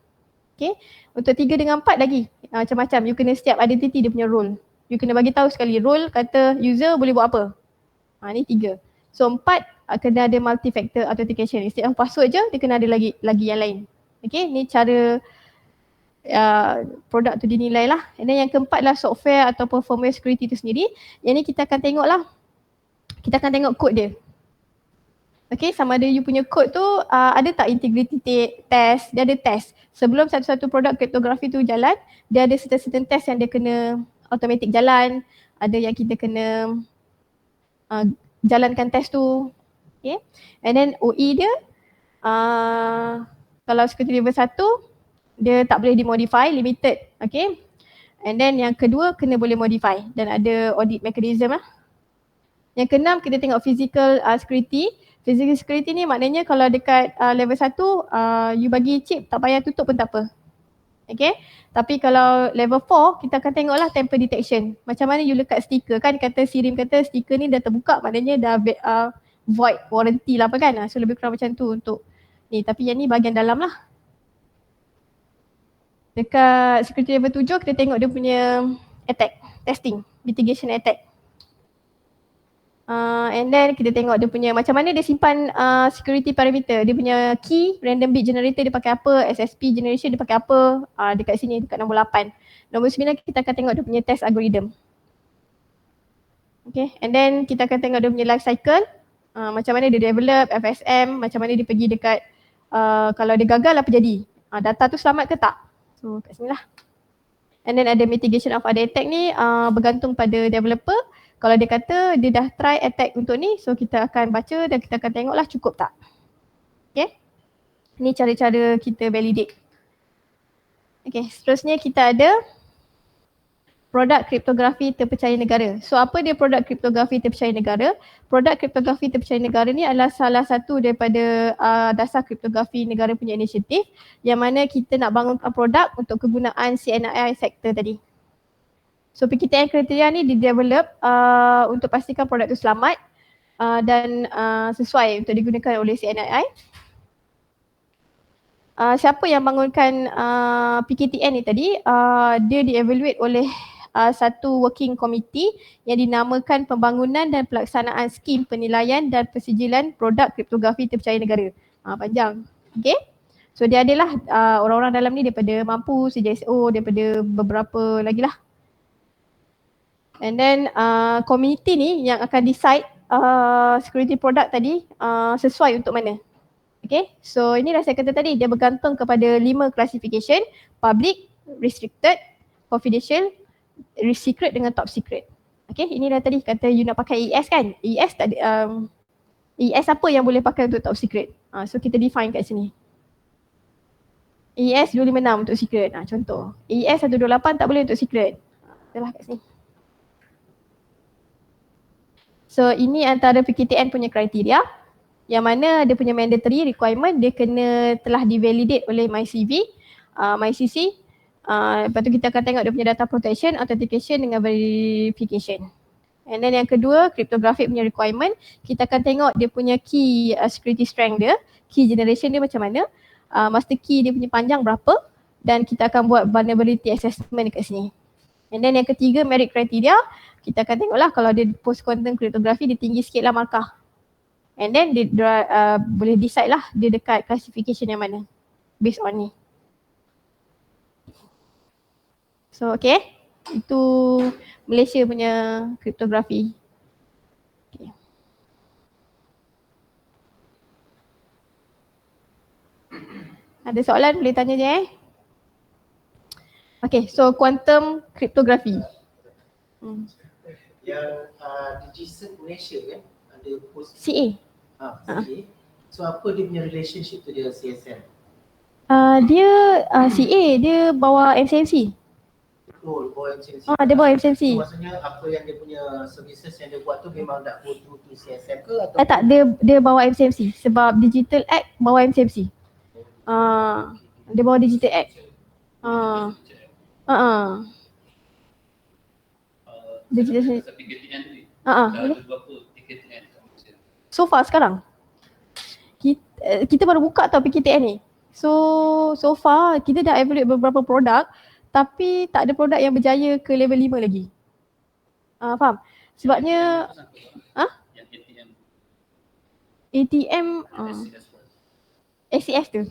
Okay. Untuk 3 dengan 4 lagi macam-macam. You kena setiap identity dia punya role. You kena bagi tahu sekali role kata user boleh buat apa. Ni 3. So 4 kena ada multi-factor authentication. Instead of password je, dia kena ada lagi yang lain. Okay, ni cara produk tu dinilai lah. And then yang keempat lah software ataupun firmware security tu sendiri. Yang ni kita akan tengok lah. Kita akan tengok kod dia. Okay, sama ada you punya kod tu ada tak integrity test, dia ada test. Sebelum satu-satu produk kriptografi tu jalan, dia ada certain test yang dia kena automatic jalan. ada yang kita kena jalankan test tu. Okay. And then OE dia kalau security level 1 dia tak boleh dimodify, limited. Okay. And then yang kedua kena boleh modify dan ada audit mechanism lah. Yang keenam kita tengok physical security. Physical security ni maknanya kalau dekat level 1 you bagi chip tak payah tutup pun tak apa. Okay. Tapi kalau level 4 kita akan tengoklah tamper detection. Macam mana you lekat stiker kan, kata Sirim kata stiker ni dah terbuka maknanya dah void warranty lah apa kan. So lebih kurang macam tu untuk ni, tapi yang ni bahagian dalam lah. Dekat security level 7 kita tengok dia punya attack, testing, mitigation attack. And then kita tengok dia punya macam mana dia simpan security parameter. Dia punya key, random bit generator dia pakai apa, SSP generation dia pakai apa, dekat sini dekat nombor 8. Nombor 9 kita akan tengok dia punya test algorithm. Okay, and then kita akan tengok dia punya life cycle, macam mana dia develop, FSM, macam mana dia pergi dekat kalau dia gagal apa jadi, data tu selamat ke tak. So kat sini lah. And then ada mitigation of other attack ni bergantung pada developer. Kalau dia kata dia dah try attack untuk ni, so kita akan baca dan kita akan tengoklah cukup tak. Okay. Ni cara-cara kita validate. Okay, seterusnya kita ada produk kriptografi terpercaya negara. So apa dia produk kriptografi terpercaya negara? Produk kriptografi terpercaya negara ni adalah salah satu daripada dasar kriptografi negara punya inisiatif yang mana kita nak bangunkan produk untuk kegunaan CNI sektor tadi. So PKTN kriteria ni di-develop untuk pastikan produk tu selamat dan sesuai untuk digunakan oleh CNI. Siapa yang bangunkan PKTN ni tadi, dia di-evaluate oleh satu working committee yang dinamakan Pembangunan dan Pelaksanaan Skim Penilaian dan Persijilan Produk Kriptografi Terpercaya Negara. Panjang. Okay. So dia adalah orang-orang dalam ni daripada Mampus, CJSO, daripada beberapa lagi lah. And then community ni yang akan decide security product tadi sesuai untuk mana. Okay, so inilah saya kata tadi dia bergantung kepada 5 classification: public, restricted, confidential, secret dengan top secret. Okay, inilah tadi kata you nak pakai ES kan. ES tak ada, ES apa yang boleh pakai untuk top secret. So kita define kat sini. ES 256 untuk secret. Contoh. ES 128 tak boleh untuk secret. Itulah kat sini. So ini antara PKTN punya kriteria yang mana dia punya mandatory requirement dia kena telah di-validate oleh MyCV, MyCC. Lepas tu kita akan tengok dia punya data protection, authentication dengan verification. And then yang kedua, cryptographic punya requirement, kita akan tengok dia punya key security strength dia, key generation dia macam mana, master key dia punya panjang berapa, dan kita akan buat vulnerability assessment dekat sini. And then yang ketiga, merit criteria, kita akan tengoklah kalau dia post quantum cryptography dia tinggi sikit lah markah. And then dia boleh decide lah dia dekat classification yang mana based on ni. So okay, itu Malaysia punya kriptografi. Okay. Ada soalan boleh tanya je Okay, so quantum cryptography. Yang DigiCert Malaysia kan ada post CA. CA. So apa dia punya relationship tu dia CSM? Dia CA, dia bawa MCMC. Oh, bawa MCMC. Dia bawa MCMC. So, maksudnya apa yang dia punya services yang dia buat tu memang tak go through to CSM ke atau? Tak, dia bawa MCMC sebab Digital Act bawa MCMC. Dia bawa Digital Act. Digital so far sekarang kita baru buka tau PKTN ni. So far kita dah evaluate beberapa produk tapi tak ada produk yang berjaya ke level 5 lagi. Faham? Sebabnya ATM SCS tu.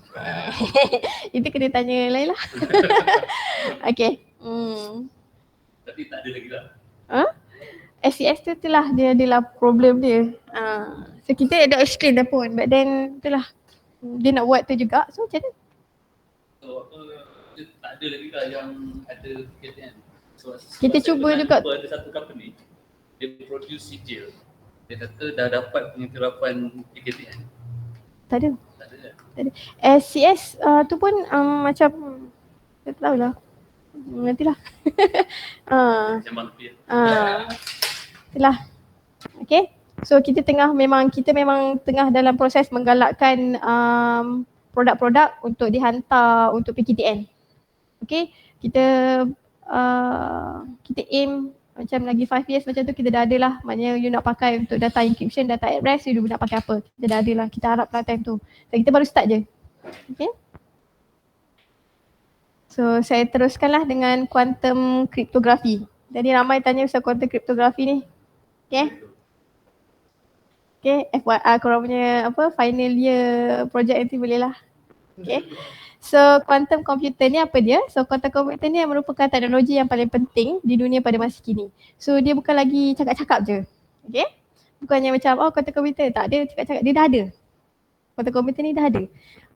Itu kena tanya lain lah. Okay. Tapi tak ada lagi lah. SCS tu lah dia adalah problem dia. So kita ada explain dah pun, but then itulah dia nak buat tu juga. So macam mana? So apa, dia tak ada lagi lah yang ada PKTN. Kita cuba juga. Ada satu company, dia produce sijil. Dia kata dah dapat pengiktirafan PKTN. Tak ada. Tak ada kan? Tak ada. SCS tu pun macam tak tahulah. Nantilah. Macam lebih. Itulah. Okay. So kita memang tengah dalam proses menggalakkan produk-produk untuk dihantar untuk PKTN. Okay. Kita aim macam lagi 5 years macam tu kita dah ada lah. Maknanya you nak pakai untuk data encryption, data at rest, you nak pakai apa. Kita dah ada lah. Kita haraplah time tu. Dan kita baru start je. Okay. So saya teruskanlah dengan quantum cryptography. Jadi ramai tanya pasal quantum cryptography ni. Okay. Okay, FYI korang punya final year project nanti boleh lah. Okay. So quantum computer ni apa dia? So quantum computer ni merupakan teknologi yang paling penting di dunia pada masa kini. So dia bukan lagi cakap-cakap je. Okay. Bukannya macam quantum computer, tak ada cakap-cakap, dia dah ada. Quantum computer ni dah ada.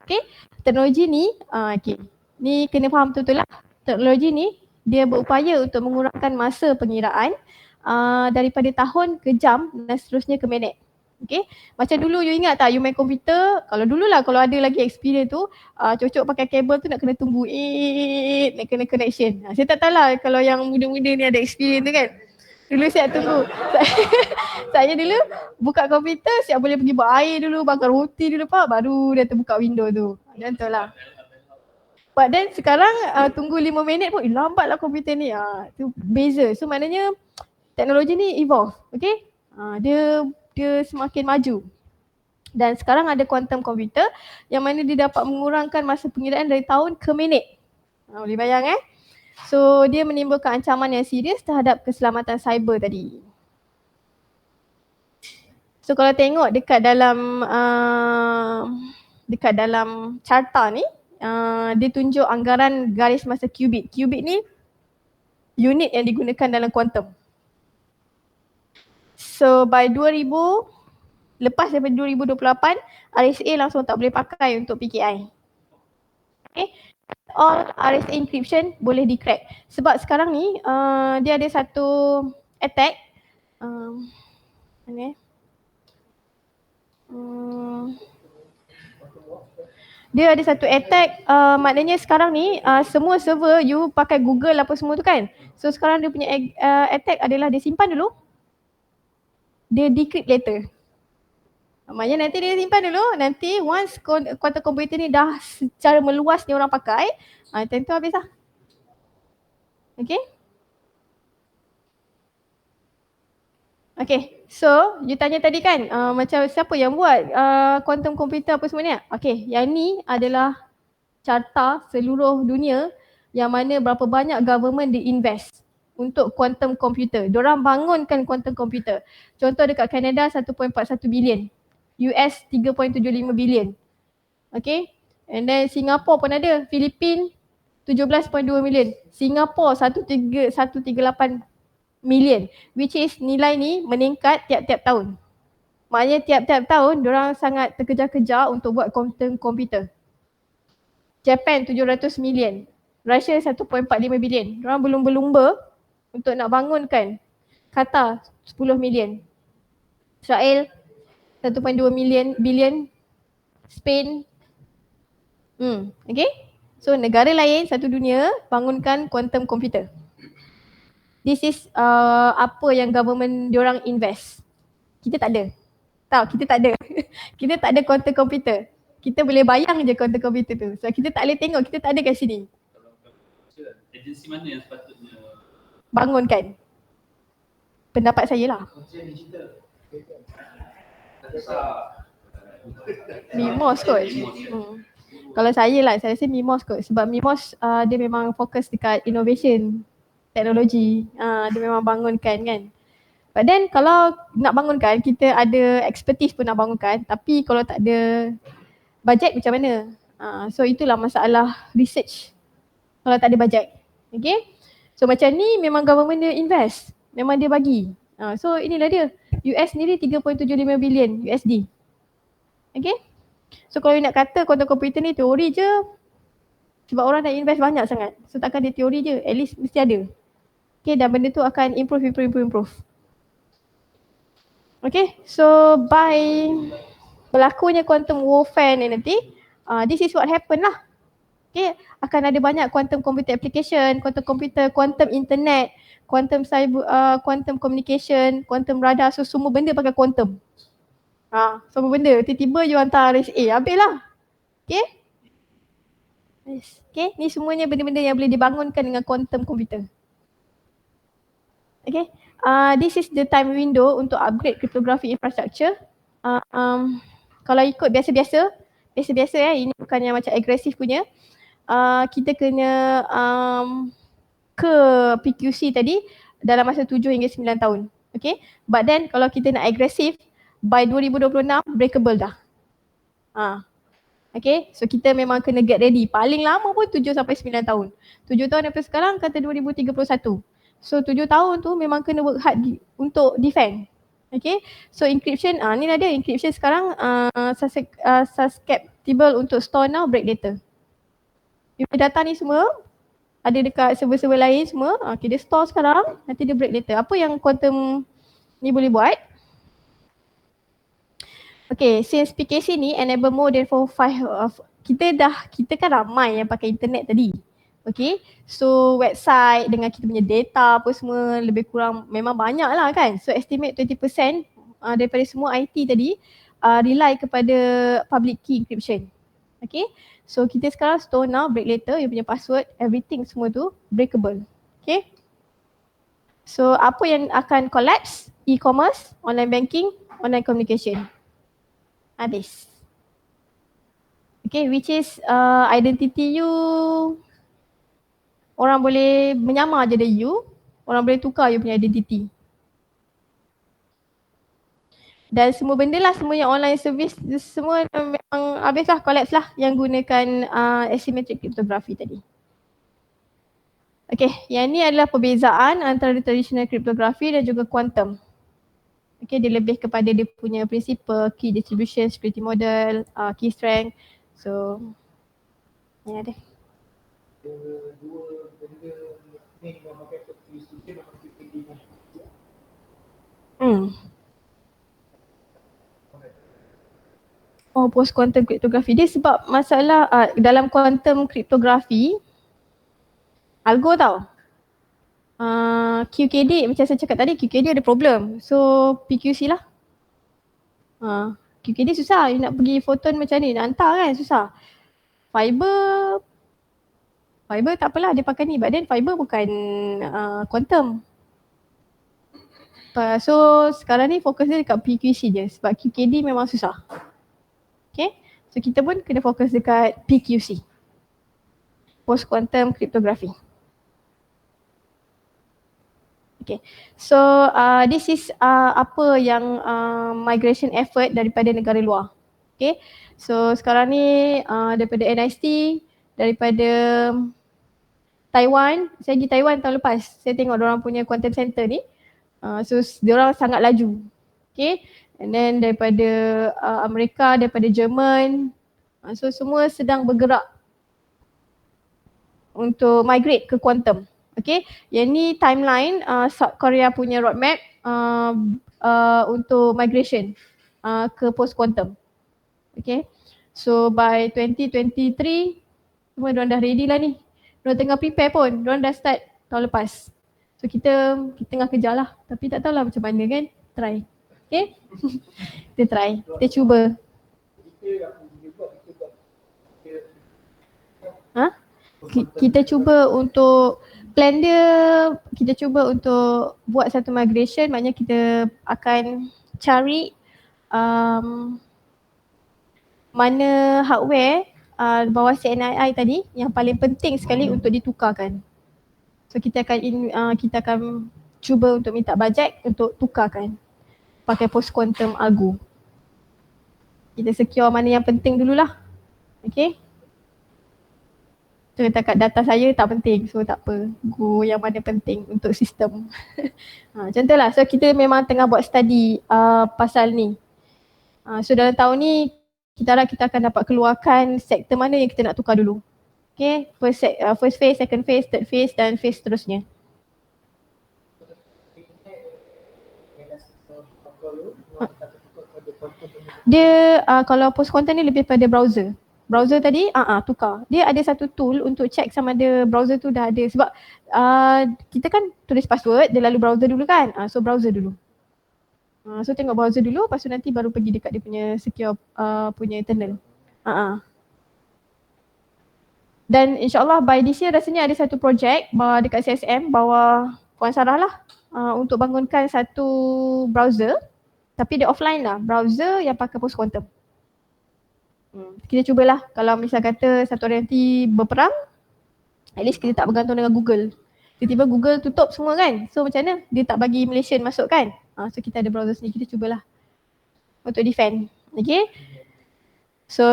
Okay. Teknologi ni, okay. Ni kena faham betul-betul lah. Teknologi ni dia berupaya untuk mengurangkan masa pengiraan daripada tahun ke jam dan seterusnya ke minit. Okay. Macam dulu you ingat tak you main komputer, kalau dululah kalau ada lagi experience tu cocok pakai kabel tu nak kena tunggu nak kena connection. Saya tak tahu lah kalau yang muda-muda ni ada experience tu kan. Dulu saya tunggu. Saya dulu buka komputer siap boleh pergi buat air dulu, bakar roti dulu pak, baru dia terbuka window tu. Dan tu lah. But then sekarang tunggu 5 minit pun lambat lah komputer ni. Tu beza. So maknanya teknologi ni evolve. Okay. Dia semakin maju. Dan sekarang ada quantum computer yang mana dia dapat mengurangkan masa pengiraan dari tahun ke minit. Boleh bayang So dia menimbulkan ancaman yang serius terhadap keselamatan cyber tadi. So kalau tengok dekat dalam carta ni, dia tunjuk anggaran garis masa qubit. Qubit ni unit yang digunakan dalam quantum. So by 2000, lepas daripada 2028, RSA langsung tak boleh pakai untuk PKI. Okay. All RSA encryption boleh di-crack. Sebab sekarang ni dia ada satu attack. Dia ada satu attack, maknanya sekarang ni semua server you pakai Google apa semua tu kan. So sekarang dia punya attack adalah dia simpan dulu, dia decrypt later. Maknanya nanti dia simpan dulu, nanti once quantum computer ni dah secara meluas ni orang pakai, time tu habis lah. Okay. Okay, so you tanya tadi kan macam siapa yang buat quantum computer apa semua ni? Okay, yang ni adalah carta seluruh dunia yang mana berapa banyak government di-invest untuk quantum computer. Diorang bangunkan quantum computer. Contoh dekat Canada 1.41 bilion. US 3.75 bilion. Okay. And then Singapore pun ada. Filipin 17.2 million. Singapore 138 million. Which is nilai ni meningkat tiap-tiap tahun. Maknanya tiap-tiap tahun diorang sangat terkejar-kejar untuk buat quantum computer. Japan 700 million. Russia 1.45 bilion. Diorang belum berlumba untuk nak bangunkan. Qatar 10 million. Israel 1.2 bilion. Spain. Okay. So negara lain satu dunia bangunkan quantum computer. This is apa yang government diorang invest. Kita tak ada. Kita tak ada. Kita tak ada quantum computer. Kita boleh bayang je quantum computer tu. So kita tak boleh tengok, kita tak ada kat sini. Agensi mana yang sepatutnya bangunkan? Pendapat saya lah. MIMOS kot. Kalau saya lah, saya rasa MIMOS kot. Sebab MIMOS dia memang fokus dekat innovation, teknologi. Dia memang bangunkan kan. But then kalau nak bangunkan, kita ada expertise pun nak bangunkan. Tapi kalau tak ada bajet macam mana? So itulah masalah research kalau tak ada bajet. Okay. So macam ni memang government dia invest. Memang dia bagi. So inilah dia. US sendiri 3.75 bilion USD. Okay. So kalau nak kata quantum computer ni teori je, sebab orang dah invest banyak sangat. So takkan dia teori je, at least mesti ada. Okay, dan benda tu akan improve. Okay, so by berlakunya quantum warfare ni nanti, this is what happen lah. Okay, akan ada banyak quantum computer application, quantum computer, quantum internet, quantum cyber, quantum communication, quantum radar, so semua benda pakai quantum. Semua benda, tiba-tiba you hantar RSA, habis lah. Okay? Yes. Okay, ni semuanya benda-benda yang boleh dibangunkan dengan quantum computer. Okay, this is the time window untuk upgrade cryptography infrastructure. Kalau ikut biasa-biasa ini bukan yang macam agresif punya. Kita kena ke PQC tadi dalam masa 7 hingga 9 tahun. Okay, but then kalau kita nak agresif, by 2026 breakable dah. Okay, so kita memang kena get ready. Paling lama pun 7 sampai 9 tahun. 7 tahun daripada sekarang kata 2031. So 7 tahun tu memang kena work hard untuk defend. Okay, so encryption, ni ada encryption sekarang susceptible untuk store now, break later. Data ni semua ada dekat server-server lain semua. Okay, dia store sekarang, nanti dia break later. Apa yang quantum ni boleh buat? Okay, since PKC ni enable more than 5 kita kan ramai yang pakai internet tadi. Okay, so website dengan kita punya data apa semua lebih kurang memang banyak lah kan. So estimate 20% daripada semua IT tadi rely kepada public key encryption. Okay, so kita sekarang store now, break later, you punya password, everything semua tu breakable. Okay, so apa yang akan collapse? E-commerce, online banking, online communication. Habis. Okay, which is identity you, orang boleh menyamar je dari you, orang boleh tukar you punya identity. Dan semua benda lah, semua yang online service, semua memang habis lah, collapse lah yang gunakan asymmetric cryptography tadi. Okay, yang ni adalah perbezaan antara traditional cryptography dan juga quantum. Okay, dia lebih kepada dia punya prinsipal, key distribution, security model, key strength. So, ni ada. Dua benda ni yang pakai PQC memang PQC ni. Oh, post quantum cryptography. Dia sebab masalah dalam quantum cryptography, algo tau. QKD, macam saya cakap tadi, QKD ada problem. So PQC lah. QKD susah, you nak pergi photon macam ni, nak hantar kan susah. Fiber tak apalah dia pakai ni, but then fiber bukan quantum. So sekarang ni fokus dia dekat PQC je sebab QKD memang susah. Okay, so kita pun kena fokus dekat PQC, post quantum cryptography. Okay, so this is apa yang migration effort daripada negara luar. Okay, so sekarang ni daripada NIST, daripada Taiwan, saya pergi Taiwan tahun lepas, saya tengok diorang punya quantum center ni, so diorang sangat laju. Okay, and then daripada Amerika, daripada Jerman, so semua sedang bergerak untuk migrate ke quantum. Okay, yang ni timeline South Korea punya roadmap untuk migration ke post quantum. Okay, so by 2023 semua diorang dah ready lah ni. Diorang tengah prepare pun, diorang dah start tahun lepas. So kita tengah kejar lah, tapi tak tahulah macam mana kan, try. Okay, kita try, kita cuba. Kita cuba untuk plan dia, kita cuba untuk buat satu migration, maknanya kita akan cari mana hardware bawah CNII tadi yang paling penting sekali untuk ditukarkan. So kita akan cuba untuk minta bajet untuk tukarkan pakai post quantum algo. Kita secure mana yang penting dululah. Okay. Terletak kat data saya tak penting, so tak apa, go yang mana penting untuk sistem. Contohlah, so kita memang tengah buat study pasal ni. So dalam tahun ni kita harap kita akan dapat keluarkan sektor mana yang kita nak tukar dulu. Okay, first phase, second phase, third phase dan phase seterusnya. Dia kalau post quantum ni lebih pada browser. Browser tadi tukar. Dia ada satu tool untuk check sama ada browser tu dah ada, sebab kita kan tulis password dia lalu browser dulu kan. So browser dulu. So tengok browser dulu, lepas tu nanti baru pergi dekat dia punya secure punya internal. Dan insyaAllah by this year rasanya ada satu projek dekat CSM bawah Puan Sarah lah untuk bangunkan satu browser, tapi dia offline lah, browser yang pakai post quantum. Kita cubalah kalau misal kata satu hari nanti berperang, at least kita tak bergantung dengan Google. Tiba-tiba Google tutup semua kan, so macam mana? Dia tak bagi Malaysian masuk kan? So kita ada browser sendiri, kita cubalah untuk defend. Okay. So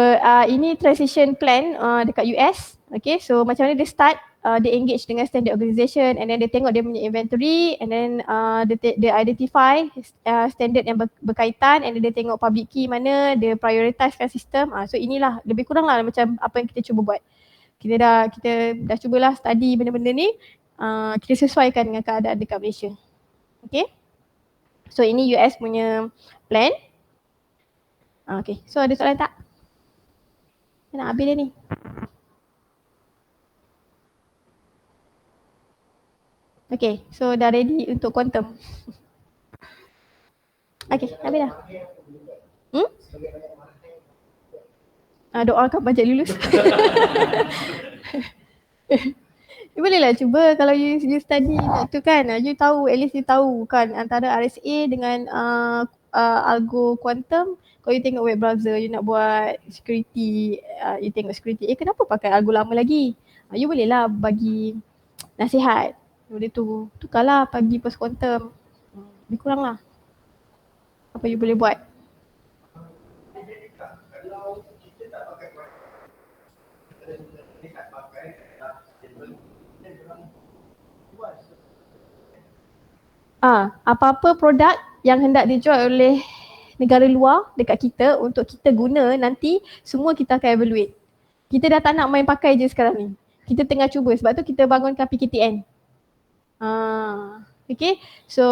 ini transition plan dekat US. Okay, so macam mana dia start, dia engage dengan standard organisation and then dia tengok dia punya inventory and then dia identify standard yang berkaitan and then dia tengok public key mana, dia prioritisekan sistem. So inilah lebih kurang lah macam apa yang kita cuba buat. Kita dah cubalah study benda-benda ni, kita sesuaikan dengan keadaan dekat Malaysia. Okay, so ini US punya plan. Okay, so ada soalan tak? Nak habis dah ni. Okay, so dah ready untuk quantum. Okay, habis dah. Doakan bajet lulus. You bolehlah cuba kalau you study tu kan, you tahu, at least you tahu kan antara RSA dengan algo quantum. Kalau you tengok web browser, you nak buat security, you tengok security, kenapa pakai algo lama lagi? You bolehlah bagi nasihat. Benda tu, tukarlah pagi post quantum. Lebih kurang lah apa you boleh buat. Apa-apa produk yang hendak dijual oleh negara luar dekat kita untuk kita guna nanti, semua kita akan evaluate. Kita dah tak nak main pakai je sekarang ni. Kita tengah cuba, sebab tu kita bangunkan PKTN. Okay, so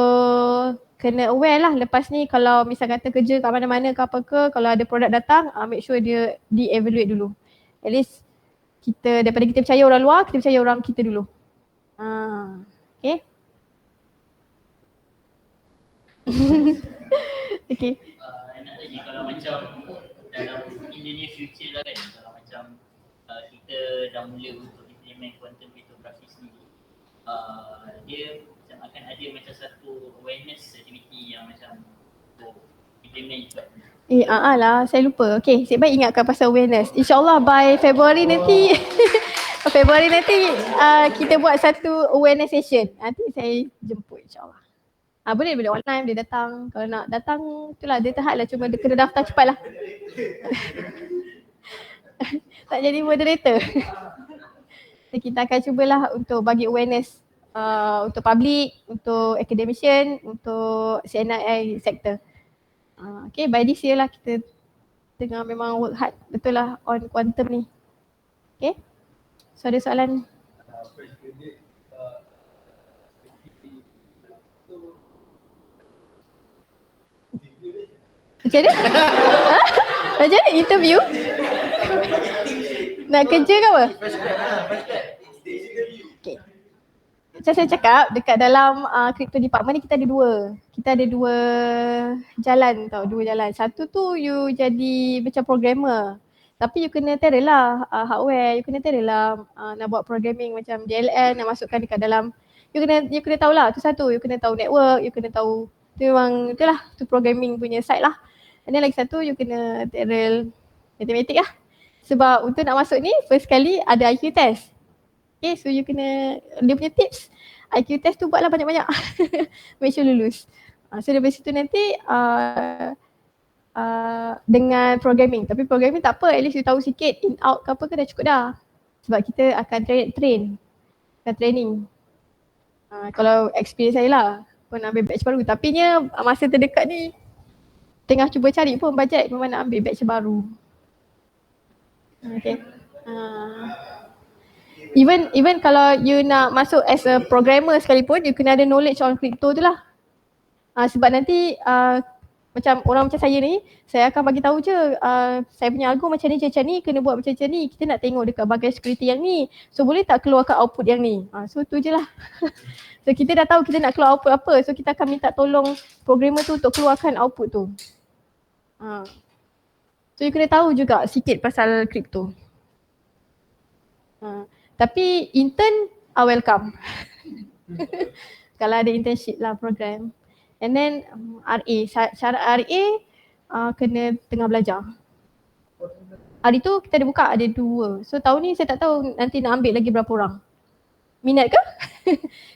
kena aware lah lepas ni kalau misal kata kerja kat mana-mana ke apa ke, kalau ada produk datang, make sure dia di-evaluate dulu. At least kita, daripada kita percaya orang luar, kita percaya orang kita dulu. Okay. Okay. Nak tanya kalau macam dalam in the near future lah kan, kalau macam kita dah mula untuk implement quantum cryptography sendiri, dia macam akan ada macam satu awareness activity yang macam implement juga. Lah, saya lupa. Okay, saya baik ingatkan pasal awareness. InsyaAllah by Februari nanti kita buat satu awareness session. Nanti saya jemput insyaAllah. Boleh online, boleh datang. Kalau nak datang, itulah dia terhad lah, cuma dia kena daftar cepat lah. Tak jadi moderator. Kita akan cubalah untuk bagi awareness untuk public, untuk academician, untuk CNI sector. Okay, by this year lah kita tengah memang work hard betul lah on quantum ni. Okay, so ada soalan? Macam mana? Macam mana interview? Nak kerja ke apa? Okay. Macam saya cakap, dekat dalam crypto department ni kita ada dua jalan tau, Satu tu you jadi macam programmer. Tapi you kena terror lah hardware, you kena terror lah nak buat programming macam DLL, nak masukkan dekat dalam. You kena tahulah, tu satu, you kena tahu network, you kena tahu, tu memang itulah, tu programming punya side lah. Dan lagi satu, you kena terror matematik lah. Sebab untuk nak masuk ni, first kali ada IQ test. Okay, so you kena, dia punya tips, IQ test tu buatlah banyak-banyak. Make sure lulus. So dari situ nanti dengan programming. Tapi programming tak apa, at least you tahu sikit in out ke apa ke dah cukup dah. Sebab kita akan training. Kalau experience saya lah, pun ambil batch baru. Tapi masa terdekat ni, tengah cuba cari pun bajet memang nak ambil batch baru. Okay. Even kalau you nak masuk as a programmer sekalipun, you kena ada knowledge on crypto tu lah. Sebab nanti Macam orang macam saya ni, saya akan bagi tahu je saya punya algo macam ni, kena buat macam ni. Kita nak tengok dekat bahagian security yang ni. So boleh tak keluarkan output yang ni? So tu je lah. So kita dah tahu kita nak keluar output apa. So kita akan minta tolong programmer tu untuk keluarkan output tu. So you kena tahu juga sikit pasal crypto. Tapi intern welcome. Kalau ada internship lah program. And then RA, syarat RA kena tengah belajar. Hari tu kita ada buka ada 2. So tahun ni saya tak tahu nanti nak ambil lagi berapa orang. Minat ke?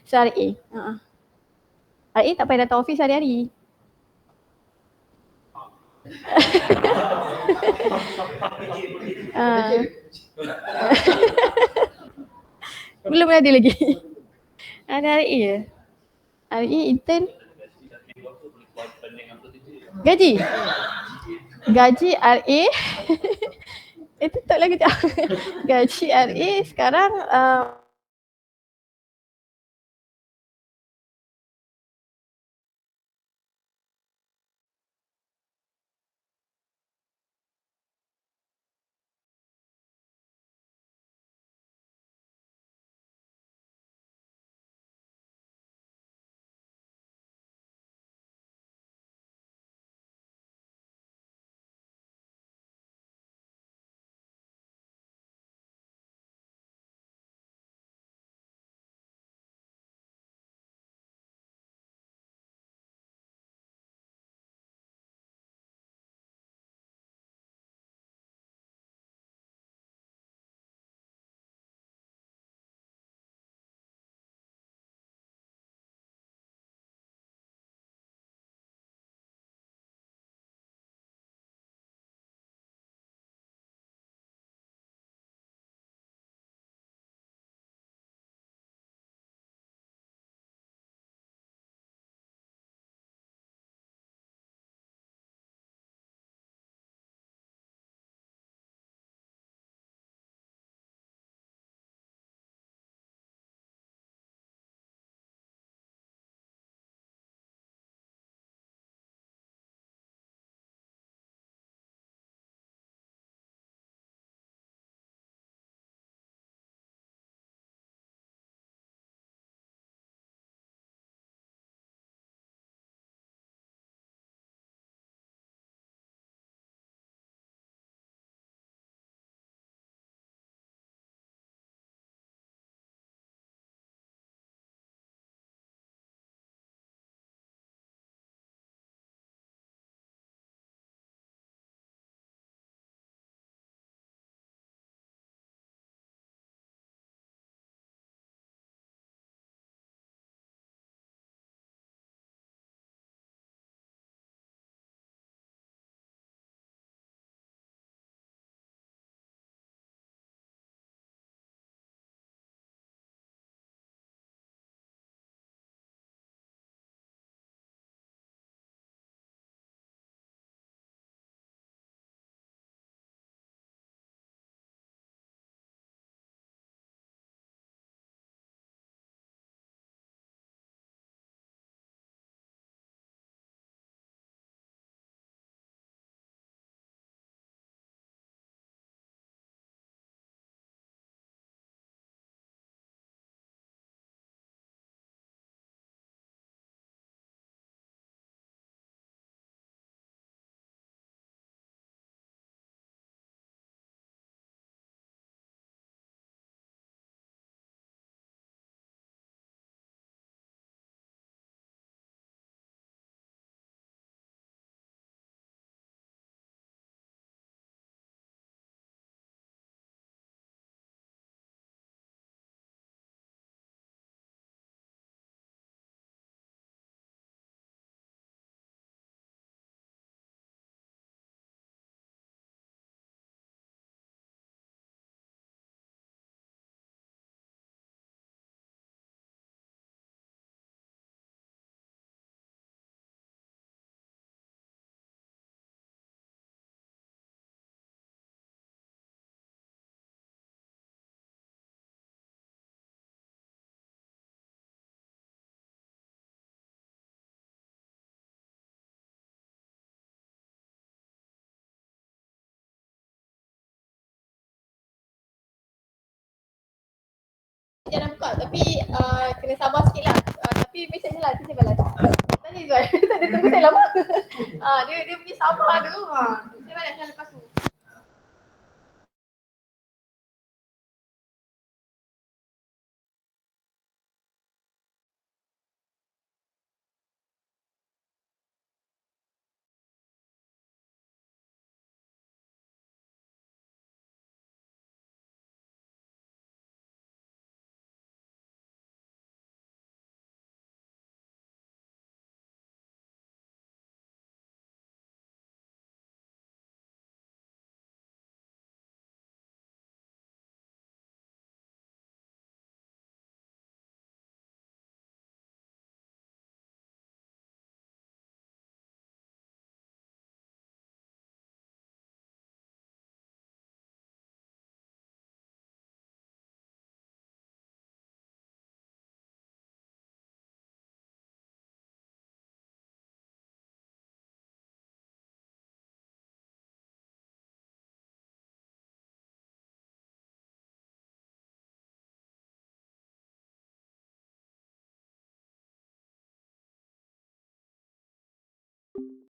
So RA. RA tak payah datang office hari-hari. Belum ada lagi. Ada RA je. RA intern. Gaji RA tutup lah kejap. Gaji RA sekarang Dia dah buka tapi kena sabar sikit lah. Tapi mesej je lah, nanti saya balas. Tadi Zuan, tak ada tunggu saya lama. Dia punya sabar tu. Saya balas lepas tu.